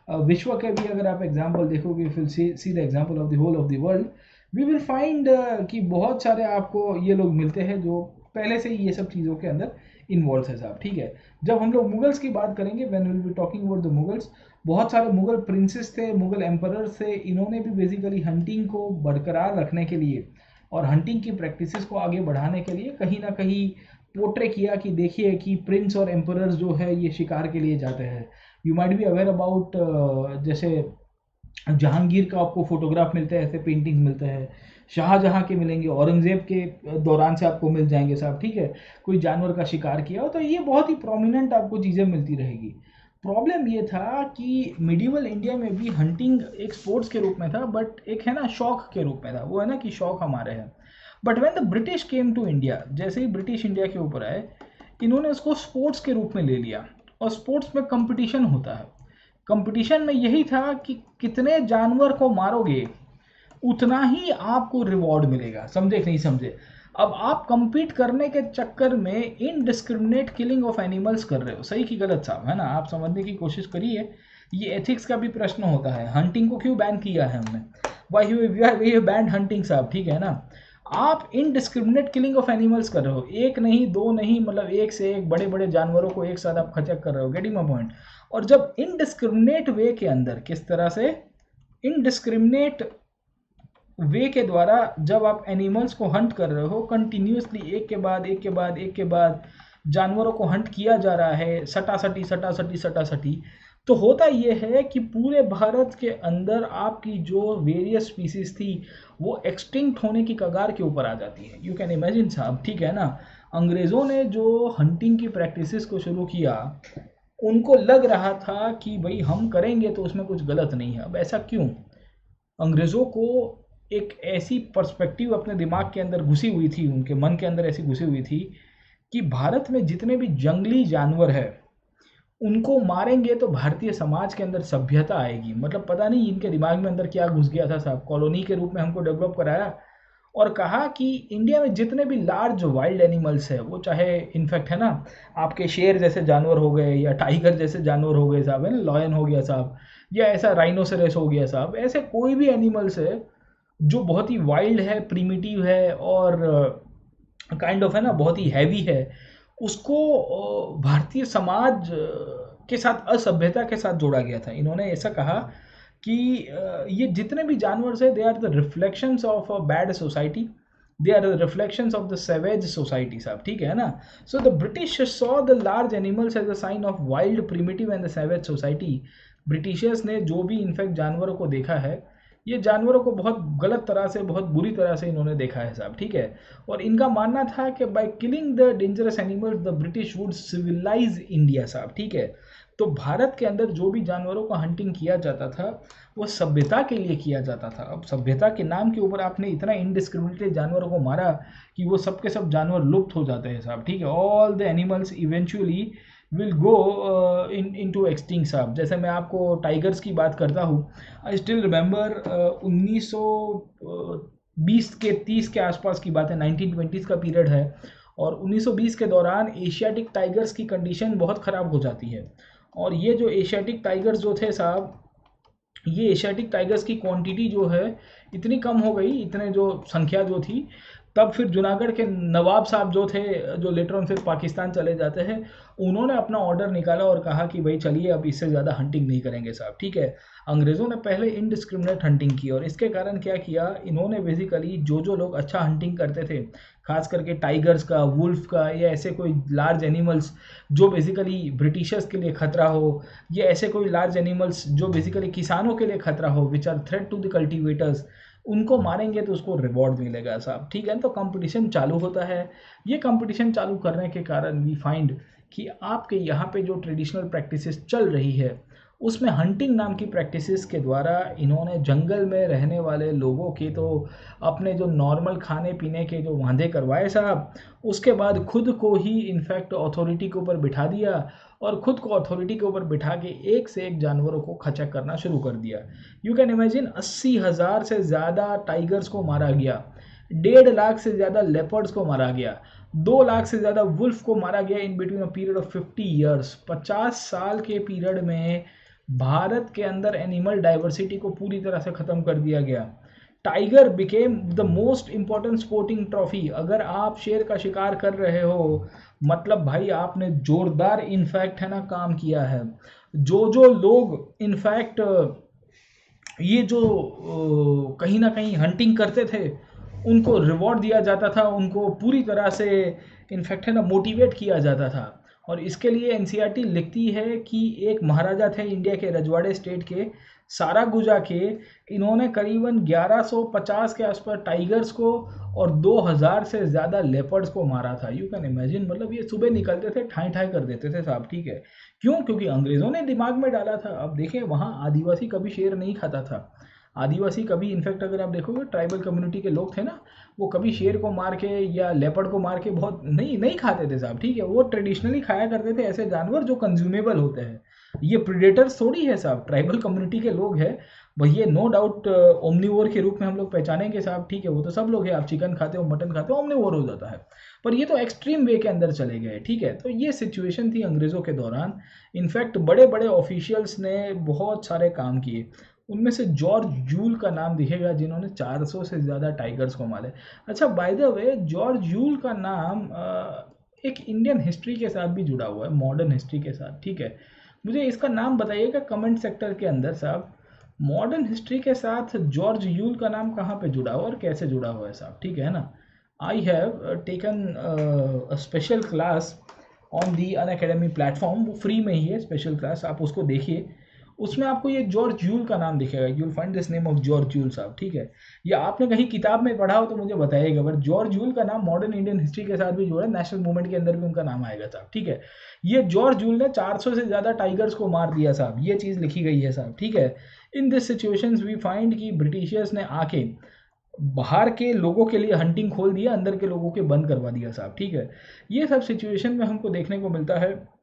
विश्व के भी अगर आप एग्जाम्पल देखोगे, फिर see the example of the whole of the world, we will find कि बहुत सारे आपको ये लोग मिलते हैं जो पहले से ही ये सब चीज़ों के अंदर इन्वॉल्व है साहब, ठीक है। जब हम लोग मुगल्स की बात करेंगे, when will be talking about the Mughals, बहुत सारे मुगल प्रिंसेस थे, मुगल एम्परर्स थे, इन्होंने भी बेसिकली हंटिंग को बरकरार रखने के लिए और हंटिंग की प्रैक्टिसेस को आगे बढ़ाने के लिए कहीं ना कहीं पोर्ट्रे किया कि देखिए कि प्रिंस और एम्परर्स जो है ये शिकार के लिए जाते हैं। You might be aware about, जैसे जहांगीर का आपको फोटोग्राफ मिलते हैं, ऐसे पेंटिंग्स मिलते हैं, शाहजहां के मिलेंगे, औरंगजेब के दौरान से आपको मिल जाएंगे साहब, ठीक है। कोई जानवर का शिकार किया हो तो ये बहुत ही प्रोमिनेंट आपको चीज़ें मिलती रहेगी। प्रॉब्लम ये था कि मिडिवल इंडिया में भी हंटिंग एक स्पोर्ट्स के रूप में था, बट एक है ना शौक के रूप में था, वो है ना कि शौक हमारे हैं। But when the British came to India, जैसे ही ब्रिटिश इंडिया के ऊपर आए, इन्होंने उसको स्पोर्ट्स के रूप में ले लिया, और स्पोर्ट्स में कंपटीशन होता है। कंपटीशन में यही था कि कितने जानवर को मारोगे उतना ही आपको रिवॉर्ड मिलेगा, समझे कि नहीं समझे। अब आप compete करने के चक्कर में इनडिस्क्रिमिनेट किलिंग ऑफ एनिमल्स कर रहे हो, सही की गलत साहब, है ना। आप समझने की कोशिश करिए, ये एथिक्स का भी प्रश्न होता है। हंटिंग को क्यों बैन किया है हमने, वाई वी बैन हंटिंग साहब, ठीक है ना। आप इनडिस्क्रिमिनेट किलिंग ऑफ एनिमल्स कर रहे हो, एक नहीं दो नहीं, मतलब एक से एक बड़े बड़े जानवरों को एक साथ आप खचक कर रहे हो, गेटिंग माय पॉइंट। और जब इनडिस्क्रिमिनेट वे के अंदर, किस तरह से इनडिस्क्रिमिनेट वे के द्वारा जब आप एनिमल्स को हंट कर रहे हो, कंटिन्यूसली एक के बाद एक के बाद एक के बाद जानवरों को हंट किया जा रहा है, सटासटी सटासटी सटासटी, तो होता ये है कि पूरे भारत के अंदर आपकी जो वेरियस स्पीसीज थी वो एक्सटिंक्ट होने की कगार के ऊपर आ जाती है। यू कैन इमेजिन साहब, ठीक है ना। अंग्रेज़ों ने जो हंटिंग की प्रैक्टिसेस को शुरू किया, उनको लग रहा था कि भाई हम करेंगे तो उसमें कुछ गलत नहीं है। अब ऐसा क्यों? अंग्रेज़ों को एक ऐसी पर्सपेक्टिव अपने दिमाग के अंदर घुसी हुई थी, उनके मन के अंदर ऐसी घुसी हुई थी कि भारत में जितने भी जंगली जानवर है उनको मारेंगे तो भारतीय समाज के अंदर सभ्यता आएगी। मतलब पता नहीं इनके दिमाग में अंदर क्या घुस गया था साहब। कॉलोनी के रूप में हमको डेवलप कराया और कहा कि इंडिया में जितने भी लार्ज वाइल्ड एनिमल्स है, वो चाहे इनफैक्ट है ना आपके शेर जैसे जानवर हो गए या टाइगर जैसे जानवर हो गए साहब, है ना, लॉयन हो गया साहब, या ऐसा राइनोसेरस हो गया साहब, ऐसे कोई भी एनिमल्स है जो बहुत ही वाइल्ड है, प्रिमिटिव है और काइंड ऑफ है ना बहुत ही हैवी है, उसको भारतीय समाज के साथ, असभ्यता के साथ जोड़ा गया था। इन्होंने ऐसा कहा कि ये जितने भी जानवर है they are the reflections of a bad society, they are reflections of the savage society साहब, ठीक है ना। So the British saw the large animals as a sign of wild primitive and the savage society. Britishers ने जो भी in fact जानवरों को देखा है, ये जानवरों को बहुत गलत तरह से, बहुत बुरी तरह से इन्होंने देखा है साहब, ठीक है। और इनका मानना था कि by killing the dangerous animals the British would civilise India साहब, ठीक है। तो भारत के अंदर जो भी जानवरों का हंटिंग किया जाता था वो सभ्यता के लिए किया जाता था। अब सभ्यता के नाम के ऊपर आपने इतना इनडिस्क्रिमिनेटली जानवरों को मारा कि वो सब के सब जानवर लुप्त हो जाते हैं साहब, ठीक है। All the animals eventually will go in to extinct साहब। जैसे मैं आपको टाइगर्स की बात करता हूँ, आई स्टिल रिमेंबर 1920 के 30 के आसपास की बात है, 1920 का पीरियड है। और 1920 के दौरान एशियाटिक टाइगर्स की कंडीशन बहुत ख़राब हो जाती है। और ये जो एशियाटिक टाइगर्स जो थे साहब, ये एशियाटिक टाइगर्स की क्वांटिटी जो है इतनी कम हो गई, इतने जो संख्या जो थी, तब फिर जूनागढ़ के नवाब साहब जो थे, जो लेटर ऑन फिर पाकिस्तान चले जाते हैं, उन्होंने अपना ऑर्डर निकाला और कहा कि भाई चलिए अब इससे ज़्यादा हंटिंग नहीं करेंगे साहब, ठीक है। अंग्रेज़ों ने पहले इनडिस्क्रिमिनेट हंटिंग की और इसके कारण क्या किया, इन्होंने बेसिकली जो लोग अच्छा हंटिंग करते थे, खास करके टाइगर्स का, वुल्फ का, या ऐसे कोई लार्ज एनिमल्स जो बेसिकली ब्रिटिशर्स के लिए खतरा हो, या ऐसे कोई लार्ज एनिमल्स जो बेसिकली किसानों के लिए खतरा हो, which are threat to the cultivators, उनको मारेंगे तो उसको रिवॉर्ड मिलेगा साहब, ठीक है। तो कंपटीशन चालू होता है। ये कंपटीशन चालू करने के कारण वी फाइंड कि आपके यहाँ पे जो ट्रेडिशनल प्रैक्टिसेस चल रही है, उसमें हंटिंग नाम की प्रैक्टिसेस के द्वारा इन्होंने जंगल में रहने वाले लोगों के तो अपने जो नॉर्मल खाने पीने के जो वांदे करवाए साहब, उसके बाद खुद को ही इनफैक्ट अथॉरिटी के ऊपर बिठा दिया और खुद को अथॉरिटी के ऊपर बिठा के एक से एक जानवरों को खचा करना शुरू कर दिया। यू कैन इमेजिन 80,000 से ज़्यादा टाइगर्स को मारा गया, 1.5 लाख से ज़्यादा लेपर्ड्स को मारा गया, 2 लाख से ज़्यादा वुल्फ को मारा गया in between a period of 50 years. 50 साल के पीरियड में भारत के अंदर एनिमल डाइवर्सिटी को पूरी तरह से ख़त्म कर दिया गया। Tiger became the most important sporting trophy. अगर आप शेर का शिकार कर रहे हो, मतलब भाई आपने जोरदार इनफैक्ट है ना काम किया है। जो लोग इनफैक्ट ये जो कहीं ना कहीं हंटिंग करते थे, उनको रिवॉर्ड दिया जाता था, उनको पूरी तरह से इनफैक्ट है ना मोटिवेट किया जाता था। और इसके लिए एनसीईआरटी लिखती है कि एक महाराजा थे इंडिया के रजवाड़े स्टेट के, सारागुजा के, इन्होंने करीबन 1150 के आसपास टाइगर्स को और 2000 से ज़्यादा लेपर्ड्स को मारा था। यू कैन इमेजिन, मतलब ये सुबह निकलते थे, ठाई ठाई कर देते थे साहब, ठीक है। क्यों? क्योंकि अंग्रेज़ों ने दिमाग में डाला था। अब देखिए, वहाँ आदिवासी कभी शेर नहीं खाता था। आदिवासी कभी, इनफैक्ट अगर आप देखोगे ट्राइबल कम्युनिटी के लोग थे ना, वो कभी शेर को मार के या लेपर्ड को मार के बहुत नहीं खाते थे साहब, ठीक है। वो ट्रेडिशनली खाया करते थे ऐसे जानवर जो कंज्यूमेबल होते हैं। ये प्रीडेटर्स थोड़ी है साहब, ट्राइबल कम्युनिटी के लोग हैं भाई, ये नो डाउट ओमनीवोर के रूप में हम लोग पहचानेंगे साहब, ठीक है। वो तो सब लोग हैं, आप चिकन खाते हो, मटन खाते हो, ओमनीवोर हो जाता है। पर ये तो एक्सट्रीम वे के अंदर चले गए, ठीक है। तो ये सिचुएशन थी अंग्रेज़ों के दौरान। इनफैक्ट बड़े बड़े ऑफिशियल्स ने बहुत सारे काम किए। उनमें से जॉर्ज जूल का नाम दिखेगा, जिन्होंने 400 से ज़्यादा टाइगर्स को मारे। अच्छा, by the way, George joule का नाम एक इंडियन हिस्ट्री के साथ भी जुड़ा हुआ है, मॉडर्न हिस्ट्री के साथ, ठीक है। मुझे इसका नाम बताइएगा कमेंट सेक्टर के अंदर साहब, मॉडर्न हिस्ट्री के साथ जॉर्ज यूल का नाम कहाँ पे जुड़ा हुआ और कैसे जुड़ा हुआ है साहब, ठीक है ना। I have taken a special class on the Unacademy platform, वो फ्री में ही है स्पेशल क्लास, आप उसको देखिए। उसमें आपको ये जॉर्ज यूल का नाम दिखेगा, you will find this name of George Yule साहब, ठीक है। या आपने कहीं किताब में पढ़ा हो तो मुझे बताइएगा, बट जॉर्ज यूल का नाम मॉडर्न इंडियन हिस्ट्री के साथ भी जुड़ा है, नेशनल मूवमेंट के अंदर भी उनका नाम आएगा साहब, ठीक है। ये जॉर्ज यूल ने 400 से ज़्यादा टाइगर्स को मार दिया साहब, ये चीज़ लिखी गई है साहब, ठीक है। In this situations we find कि ब्रिटिशर्स ने आके बाहर के लोगों के लिए हंटिंग खोल दिया, अंदर के लोगों के बंद करवा दिया साहब, ठीक है। ये सब सिचुएशन में हमको देखने को मिलता है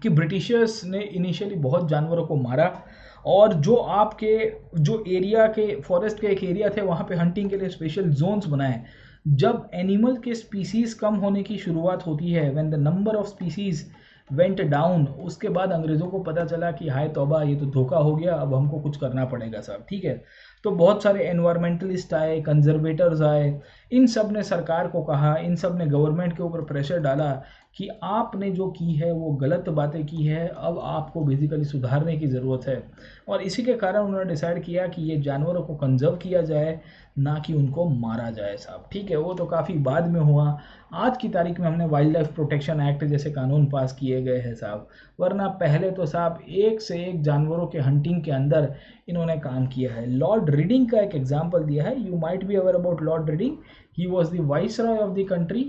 कि ब्रिटिशर्स ने इनिशियली बहुत जानवरों को मारा, और जो आपके जो एरिया के फॉरेस्ट के एक एरिया थे, वहाँ पे हंटिंग के लिए स्पेशल जोन्स बनाए। जब एनिमल के स्पीसीज़ कम होने की शुरुआत होती है, when the number of species went down, उसके बाद अंग्रेज़ों को पता चला कि हाय तौबा, ये तो धोखा हो गया, अब हमको कुछ करना पड़ेगा साहब, ठीक है। तो बहुत सारे एनवायरमेंटलिस्ट आए, कंजर्वेटर्स आए, इन सब ने सरकार को कहा, इन सब ने गवर्नमेंट के ऊपर प्रेशर डाला कि आपने जो की है वो गलत बातें की है, अब आपको बेसिकली सुधारने की ज़रूरत है। और इसी के कारण उन्होंने डिसाइड किया कि ये जानवरों को कंजर्व किया जाए, ना कि उनको मारा जाए साहब। ठीक है, वो तो काफ़ी बाद में हुआ। आज की तारीख में हमने वाइल्ड लाइफ प्रोटेक्शन एक्ट जैसे कानून पास किए गए हैं साहब, वरना पहले तो साहब एक से एक जानवरों के हंटिंग के अंदर इन्होंने काम किया है। लॉर्ड रीडिंग का एक एग्जाम्पल दिया है, you might be aware about Lord reading. He was the viceroy of the country,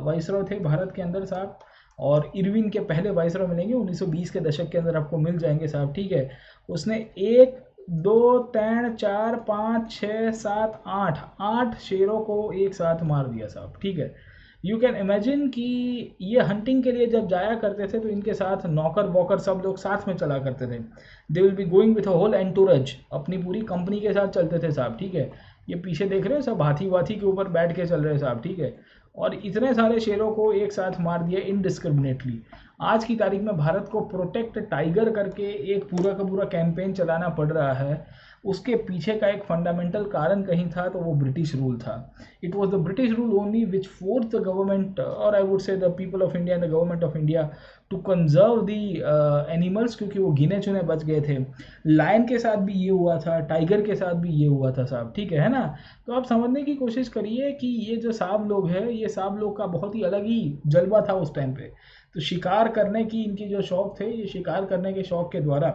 viceroy थे भारत के अंदर साहब। और इरविन के पहले वाइसरॉय मिलेंगे 1920 के दशक के अंदर, आपको मिल जाएंगे साहब। ठीक है, उसने 1 2 3 4 5 6 7 8 शेरों को एक साथ मार दिया साहब। ठीक है, यू कैन इमेजिन कि ये हंटिंग के लिए जब जाया करते थे तो इनके साथ नौकर वॉकर सब लोग साथ में चला करते थे। They will be going with a whole entourage, अपनी पूरी कंपनी के साथ चलते थे साहब। ठीक है, ये पीछे देख रहे हो सब हाथी वाथी के ऊपर बैठ के चल रहे हैं साहब। ठीक है, और इतने सारे शेरों को एक साथ मार दिया इनडिस्क्रिमिनेटली। आज की तारीख में भारत को प्रोटेक्ट टाइगर करके एक पूरा का पूरा कैंपेन चलाना पड़ रहा है। उसके पीछे का एक फंडामेंटल कारण कहीं था तो वो ब्रिटिश रूल था। It was the British rule only which force the government, और I would say the people of India and the government of India to conserve the animals, क्योंकि वो गिने चुने बच गए थे। लायन के साथ भी ये हुआ था, टाइगर के साथ भी ये हुआ था साहब। ठीक है ना, तो आप समझने की कोशिश करिए कि ये जो सांप लोग हैं, ये सांप लोग का बहुत ही अलग ही जलवा था उस टाइम पे। तो शिकार करने की इनकी जो शौक थे, ये शिकार करने के शौक के द्वारा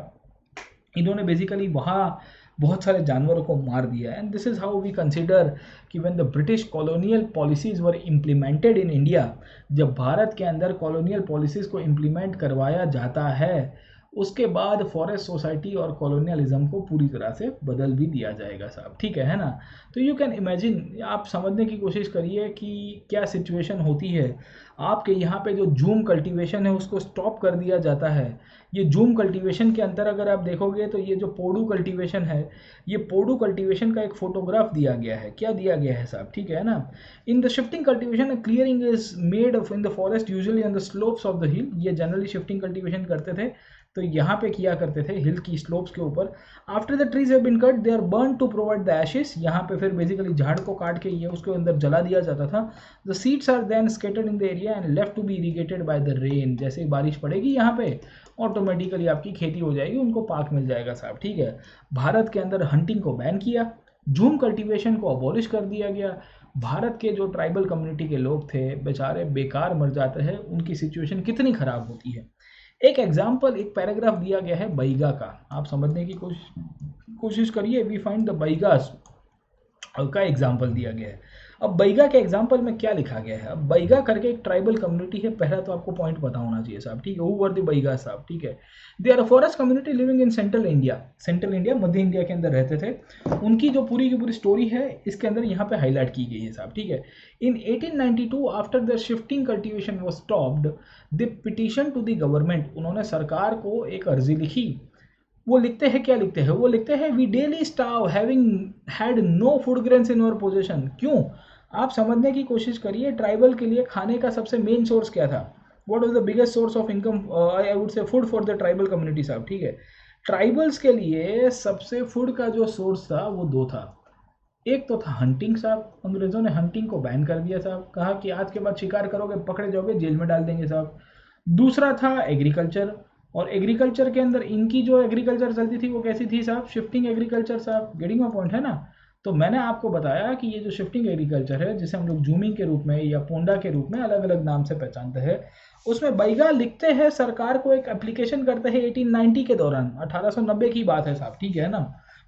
इन्होंने बेसिकली वहाँ बहुत सारे जानवरों को मार दिया। And this is how we consider कि when the British colonial policies were implemented in India, जब भारत के अंदर कॉलोनियल पॉलिसीज़ को इम्प्लीमेंट करवाया जाता है, उसके बाद फॉरेस्ट सोसाइटी और कॉलोनियलिज्म को पूरी तरह से बदल भी दिया जाएगा साहब। ठीक है ना, तो यू कैन इमेजिन, आप समझने की कोशिश करिए कि क्या सिचुएशन होती है। आपके यहाँ पे जो जूम कल्टीवेशन है उसको स्टॉप कर दिया जाता है। ये जूम कल्टीवेशन के अंदर अगर आप देखोगे तो ये जो पोडू कल्टीवेशन है, ये पोडू कल्टीवेशन का एक फोटोग्राफ दिया गया है। क्या दिया गया है साहब? ठीक है ना, in the shifting cultivation clearing is made of in the forest usually on the slopes of the हिल। ये जनरली शिफ्टिंग कल्टीवेशन करते थे तो यहाँ पे किया करते थे हिल की स्लोप्स के ऊपर। After the trees have been cut they are burn to provide the ashes. यहाँ पे फिर बेसिकली झाड़ को काट के ये उसके अंदर जला दिया जाता था। The seeds are then scattered in the area and left to be irrigated by the rain. जैसे ही बारिश पड़ेगी यहाँ पे ऑटोमेटिकली आपकी खेती हो जाएगी, उनको पाक मिल जाएगा साहब। ठीक है, भारत के अंदर हंटिंग को बैन किया, जूम कल्टीवेशन को अबॉलिश कर दिया गया। भारत के जो ट्राइबल कम्युनिटी के लोग थे बेचारे बेकार मर जाते हैं, उनकी सिचुएशन कितनी खराब होती है। एक एग्जाम्पल, एक पैराग्राफ दिया गया है बैगा का, आप समझने की कोशिश करिए। वी फाइंड द बैगास का एग्जाम्पल दिया गया है। अब बैगा के एग्जाम्पल में क्या लिखा गया है? अब बैगा करके एक ट्राइबल कम्युनिटी है, पहला तो आपको पॉइंट पता होना चाहिए साहब। ठीक है, हु वर द बैगा साहब। ठीक है, they are a forest community living in central India. Central India, मध्य इंडिया के अंदर रहते थे। उनकी जो पूरी की पूरी स्टोरी है इसके अंदर यहाँ पे हाईलाइट की गई है साहब। ठीक है, in 1892 after the shifting cultivation was stopped, the petition to the government. उन्होंने सरकार को एक अर्जी लिखी। वो लिखते हैं, क्या लिखते हैं? वो लिखते हैं we daily starve having had no food grains in our position. क्यों? आप समझने की कोशिश करिए, ट्राइबल के लिए खाने का सबसे मेन सोर्स क्या था? What was the biggest source of income? I would से food for the tribal community साहब। ठीक है, ट्राइबल्स के लिए सबसे फूड का जो सोर्स था वो दो था। एक तो था हंटिंग साहब, अंग्रेजों ने हंटिंग को बैन कर दिया साहब, कहा कि आज के बाद शिकार करोगे पकड़े जाओगे, जेल में डाल देंगे साहब। दूसरा था एग्रीकल्चर, और एग्रीकल्चर के अंदर इनकी जो एग्रीकल्चर चलती थी वो कैसी थी साहब? शिफ्टिंग एग्रीकल्चर साहब। गेटिंग माय पॉइंट है ना? तो मैंने आपको बताया कि ये जो शिफ्टिंग एग्रीकल्चर है, जिसे हम लोग जूमिंग के रूप में या पोंडा के रूप में अलग अलग नाम से पहचानते हैं, उसमें बैगा लिखते हैं, सरकार को एक एप्लीकेशन करते हैं 1890 के दौरान, 1890 की बात है साहब। ठीक है ना,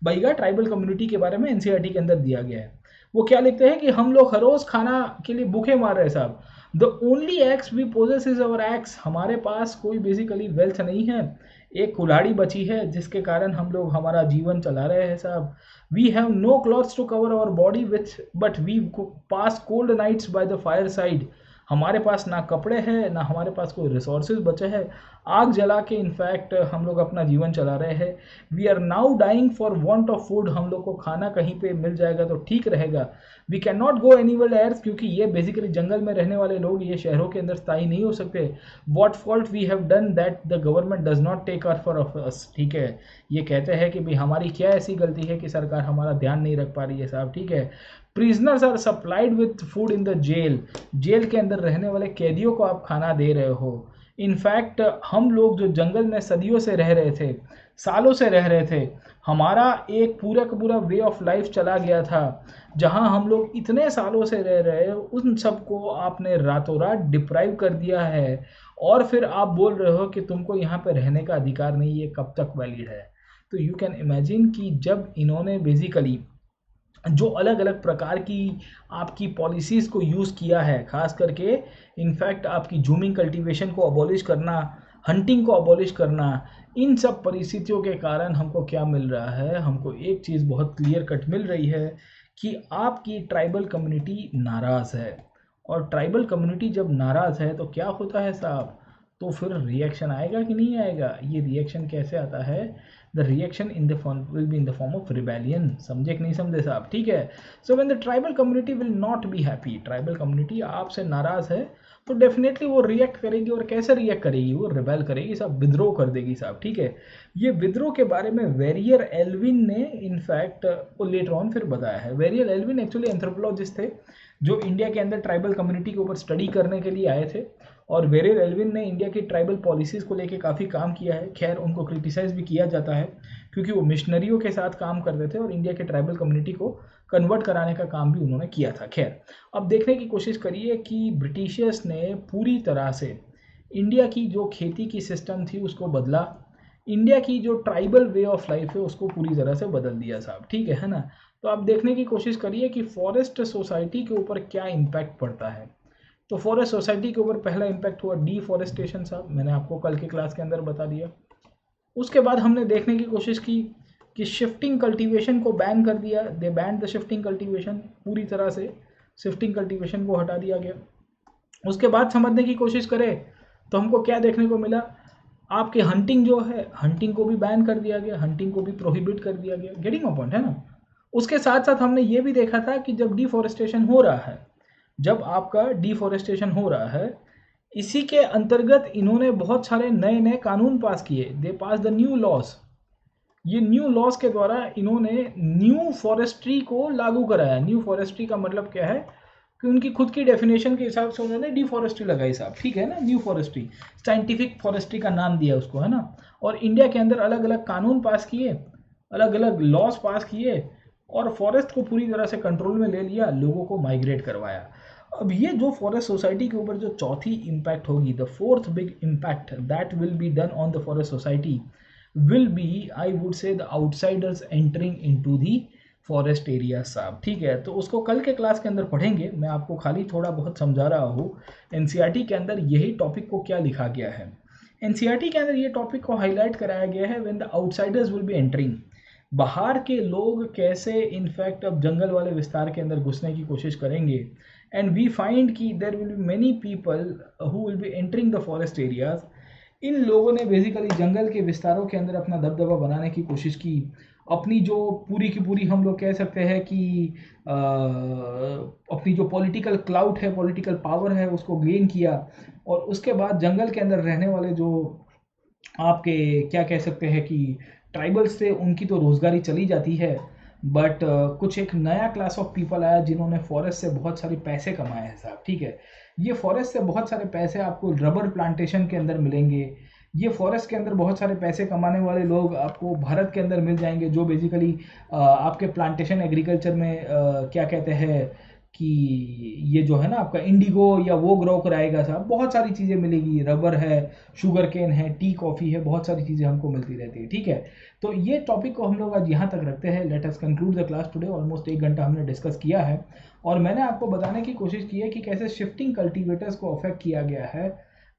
बैगा ट्राइबल कम्युनिटी के बारे में एनसीईआरटी के अंदर दिया गया है। वो क्या लिखते हैं कि हम लोग हर रोज खाना के लिए भूखे मार रहे हैं साहब। The only axe we possess is our axe. हमारे पास कोई बेसिकली वेल्थ नहीं है, एक कुल्हाड़ी बची है जिसके कारण हम लोग हमारा जीवन चला रहे हैं साहब। We have no clothes to cover our body with but we pass cold nights by the fire side. हमारे पास ना कपड़े हैं, ना हमारे पास कोई रिसोर्सेज बचे हैं। आग जला के इनफैक्ट हम लोग अपना जीवन चला रहे हैं। We are now dying for want of food. हम लोग को खाना कहीं पे मिल जाएगा तो ठीक रहेगा। We can not go anywhere else, क्योंकि ये बेसिकली जंगल में रहने वाले लोग ये शहरों के अंदर स्थायी नहीं हो सकते। What fault we have done that the government does not take care for of us. ठीक है, ये कहते हैं कि भाई हमारी क्या ऐसी गलती है कि सरकार हमारा ध्यान नहीं रख पा रही है साहब। ठीक है, prisoners are supplied with food in the jail. Jail के अंदर रहने वाले कैदियों को आप खाना दे रहे हो। इनफैक्ट हम लोग जो जंगल में सदियों से रह रहे थे, सालों से रह रहे थे, हमारा एक पूरा का पूरा वे ऑफ लाइफ चला गया था, जहां हम लोग इतने सालों से रह रहे, उन सबको आपने रातों रात डिप्राइव कर दिया है। और फिर आप बोल रहे हो कि तुमको यहाँ पे रहने का अधिकार नहीं, ये कब तक वैलिड है? तो यू कैन इमेजिन कि जब इन्होंने बेसिकली जो अलग अलग प्रकार की आपकी पॉलिसीज़ को यूज़ किया है, खास करके इनफैक्ट आपकी जूमिंग कल्टीवेशन को अबॉलिश करना, हंटिंग को अबॉलिश करना, इन सब परिस्थितियों के कारण हमको क्या मिल रहा है? हमको एक चीज़ बहुत क्लियर कट मिल रही है कि आपकी ट्राइबल कम्युनिटी नाराज़ है। और ट्राइबल कम्युनिटी जब नाराज़ है तो क्या होता है साहब? तो फिर रिएक्शन आएगा कि नहीं आएगा? ये रिएक्शन कैसे आता है? The reaction in the form will be in the form of rebellion. समझे कि नहीं समझे साहब? ठीक है, so when the tribal community will not be happy, tribal community आपसे नाराज़ है, तो डेफिनेटली वो रिएक्ट करेगी। और कैसे रिएक्ट करेगी? वो रिबेल करेगी साहब, विद्रोह कर देगी साहब। ठीक है, ये विद्रोह के बारे में वेरियर एल्विन ने इनफैक्ट लेटर ऑन फिर बताया है। वेरियर एल्विन एक्चुअली एंथ्रोपोलॉजिस्ट थे जो इंडिया के अंदर ट्राइबल कम्युनिटी के ऊपर स्टडी करने के लिए आए थे। और वेरियर एल्विन ने इंडिया की ट्राइबल पॉलिसीज़ को लेके काफ़ी काम किया है। खैर, उनको क्रिटिसाइज़ भी किया जाता है क्योंकि वो मिशनरियों के साथ काम करते थे और इंडिया के ट्राइबल कम्युनिटी को कन्वर्ट कराने का काम भी उन्होंने किया था। खैर, अब देखने की कोशिश करिए कि ब्रिटिशर्स ने पूरी तरह से इंडिया की जो खेती की सिस्टम थी उसको बदला, इंडिया की जो ट्राइबल वे ऑफ लाइफ है उसको पूरी तरह से बदल दिया साहब। ठीक है ना? तो आप देखने की कोशिश करिए कि फॉरेस्ट सोसाइटी के ऊपर क्या इम्पैक्ट पड़ता है। तो फॉरेस्ट सोसाइटी के ऊपर पहला इम्पैक्ट हुआ डिफॉरेस्टेशन साहब, मैंने आपको कल के क्लास के अंदर बता दिया। उसके बाद हमने देखने की कोशिश की कि शिफ्टिंग कल्टीवेशन को बैन कर दिया। दे बैंड द शिफ्टिंग कल्टीवेशन, पूरी तरह से शिफ्टिंग कल्टीवेशन को हटा दिया गया। उसके बाद समझने की कोशिश करें तो हमको क्या देखने को मिला? आपके हंटिंग जो है, हंटिंग को भी बैन कर दिया गया, हंटिंग को भी प्रोहिबिट कर दिया गया। गेटिंग अ पॉइंट है ना? उसके साथ साथ हमने ये भी देखा था कि जब डिफॉरेस्टेशन हो रहा है, जब आपका डिफॉरेस्टेशन हो रहा है, इसी के अंतर्गत इन्होंने बहुत सारे नए नए कानून पास किए। दे पास द न्यू लॉज। ये न्यू लॉज के द्वारा इन्होंने न्यू फॉरेस्ट्री को लागू कराया। न्यू फॉरेस्ट्री का मतलब क्या है कि उनकी खुद की डेफिनेशन के हिसाब से उन्होंने डिफॉरेस्ट्री लगाई साहब। ठीक है ना? न्यू फॉरेस्ट्री, साइंटिफिक फॉरेस्ट्री का नाम दिया उसको, है ना? और इंडिया के अंदर अलग अलग कानून पास किए, अलग अलग लॉज पास किए और फॉरेस्ट को पूरी तरह से कंट्रोल में ले लिया, लोगों को माइग्रेट करवाया। अब ये जो फॉरेस्ट सोसाइटी के ऊपर जो चौथी इम्पैक्ट होगी, the fourth big impact that will be done on the forest society will be, I would say, the outsiders entering into the forest area साहब। ठीक है, तो उसको कल के क्लास के अंदर पढ़ेंगे। मैं आपको खाली थोड़ा बहुत समझा रहा हूँ एनसीईआरटी के अंदर यही टॉपिक को क्या लिखा गया है। एनसीईआरटी के अंदर ये टॉपिक को हाईलाइट कराया गया है, when the outsiders will be entering. बाहर के लोग कैसे इनफैक्ट अब जंगल वाले विस्तार के अंदर घुसने की कोशिश करेंगे। एंड वी फाइंड कि there will be many people who will be entering the forest areas. इन लोगों ने बेसिकली जंगल के विस्तारों के अंदर अपना दबदबा बनाने की कोशिश की, अपनी जो पूरी की पूरी हम लोग कह सकते हैं कि अपनी जो पॉलिटिकल क्लाउट है, पॉलिटिकल पावर है, उसको गेन किया। और उसके बाद जंगल के अंदर रहने वाले जो आपके क्या कह सकते हैं कि ट्राइबल्स थे, उनकी तो रोज़गारी चली जाती है। बट कुछ एक नया क्लास ऑफ पीपल आया जिन्होंने फॉरेस्ट से बहुत सारे पैसे कमाए हैं साहब। ठीक है, ये फॉरेस्ट से बहुत सारे पैसे आपको रबर प्लांटेशन के अंदर मिलेंगे। ये फॉरेस्ट के अंदर बहुत सारे पैसे कमाने वाले लोग आपको भारत के अंदर मिल जाएंगे, जो बेसिकली आपके प्लांटेशन एग्रीकल्चर में क्या कहते हैं कि ये जो है ना आपका इंडिगो या वो ग्रो कराएगा साहब। बहुत सारी चीज़ें मिलेगी, रबर है, शुगर केन है, टी कॉफ़ी है, बहुत सारी चीज़ें हमको मिलती रहती है। ठीक है, तो ये टॉपिक को हम लोग आज यहाँ तक रखते हैं। Let us conclude the class today. Almost 1 घंटा हमने डिस्कस किया है और मैंने आपको बताने की कोशिश की है कि कैसे शिफ्टिंग कल्टीवेटर्स को अफेक्ट किया गया है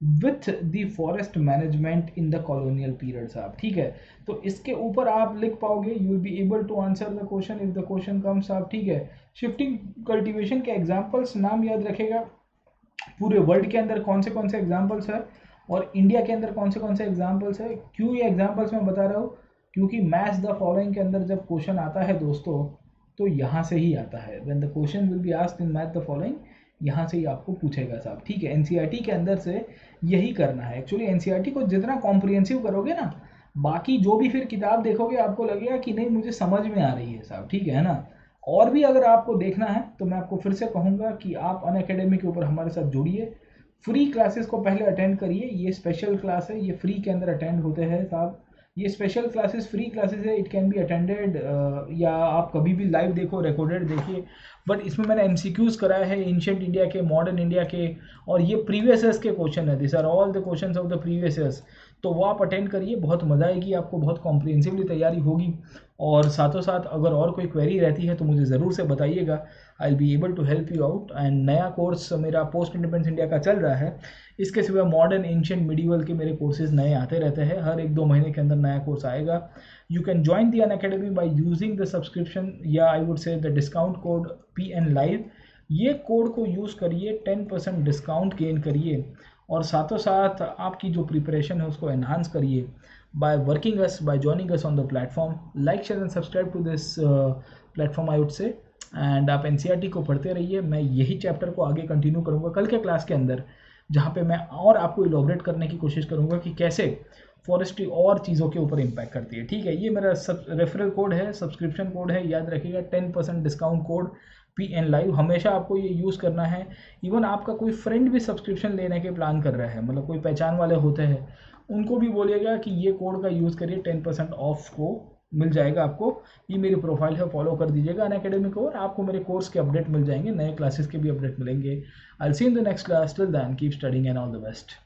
with the forest management in the colonial period साहब। ठीक है, तो इसके ऊपर आप लिख पाओगे, you will be able to answer the question if the question comes साहब। ठीक है, शिफ्टिंग कल्टीवेशन के एग्जांपल्स नाम याद रखेगा, पूरे वर्ल्ड के अंदर कौन से एग्जांपल्स है और इंडिया के अंदर कौन से एग्जाम्पल्स है। क्यों ये एग्जाम्पल्स मैं बता रहा हूँ, क्योंकि मैच द फॉलोइंग के अंदर जब क्वेश्चन आता है दोस्तों, तो यहाँ से ही आता है। When the question will be asked in match the following, यहाँ से ही आपको पूछेगा साहब, ठीक है। एनसीईआरटी के अंदर से यही करना है एक्चुअली। एनसीईआरटी को जितना कॉम्प्रिहेंसिव करोगे ना, बाकी जो भी फिर किताब देखोगे आपको लगेगा कि नहीं मुझे समझ में आ रही है साहब, ठीक है ना। और भी अगर आपको देखना है तो मैं आपको फिर से कहूँगा कि आप अनअकैडमी के ऊपर हमारे साथ जुड़िए, फ्री क्लासेस को पहले अटेंड करिए। ये स्पेशल क्लास है, ये फ्री के अंदर अटेंड होते हैं साहब। ये स्पेशल क्लासेस फ्री क्लासेस है, इट कैन बी अटेंडेड, या आप कभी भी लाइव देखो, रिकॉर्डेड देखिए। बट इसमें मैंने एमसीक्यूज कराए हैं एंशिएंट इंडिया के, मॉडर्न इंडिया के, और ये प्रीवियस ईयर्स के क्वेश्चन है। This are all the questions of the previous years. तो वो आप अटेंड करिए, बहुत मज़ा आएगी आपको, बहुत कॉम्प्रिहेंसिवली तैयारी होगी। और साथों साथ अगर और कोई क्वेरी रहती है तो मुझे ज़रूर से बताइएगा, I will be able to help you out. And नया कोर्स मेरा पोस्ट इंडिपेंडेंस इंडिया का चल रहा है। इसके सिवा मॉडर्न एंशिएंट मिडिवल के मेरे कोर्सेज नए आते रहते हैं, हर 1-2 महीने के अंदर नया कोर्स आएगा। You can join the Unacademy by using the subscription, या I would say the discount code PN Live। ये कोड को यूज़ करिए, 10% डिस्काउंट गेन करिए, और साथों साथ आपकी जो प्रिपरेशन है उसको एनहांस करिए by working us, by joining us on the platform. Like, share and subscribe to this platform I would say। And आप एनसीईआरटी को पढ़ते रहिए। मैं यही चैप्टर को आगे कंटिन्यू करूँगा कल के क्लास के अंदर, जहाँ पे मैं और आपको इलॉबरेट करने की कोशिश करूँगा कि कैसे फॉरेस्ट्री और चीज़ों के ऊपर इम्पैक्ट करती है, ठीक है। ये मेरा रेफरल कोड है, सब्सक्रिप्शन कोड है, याद रखिएगा, 10% डिस्काउंट कोड PN Live। हमेशा आपको ये यूज़ करना है। इवन आपका कोई फ्रेंड भी सब्सक्रिप्शन लेने के प्लान कर रहा है, मतलब कोई पहचान वाले होते हैं, उनको भी बोलिएगा कि ये कोड का यूज़ करिए, 10% ऑफ को मिल जाएगा आपको। ये मेरी प्रोफाइल है, फॉलो कर दीजिएगा अनअकैडमी को, और आपको मेरे कोर्स के अपडेट मिल जाएंगे, नए क्लासेस के भी अपडेट मिलेंगे। I will see in the next class. Till then keep studying and all the best.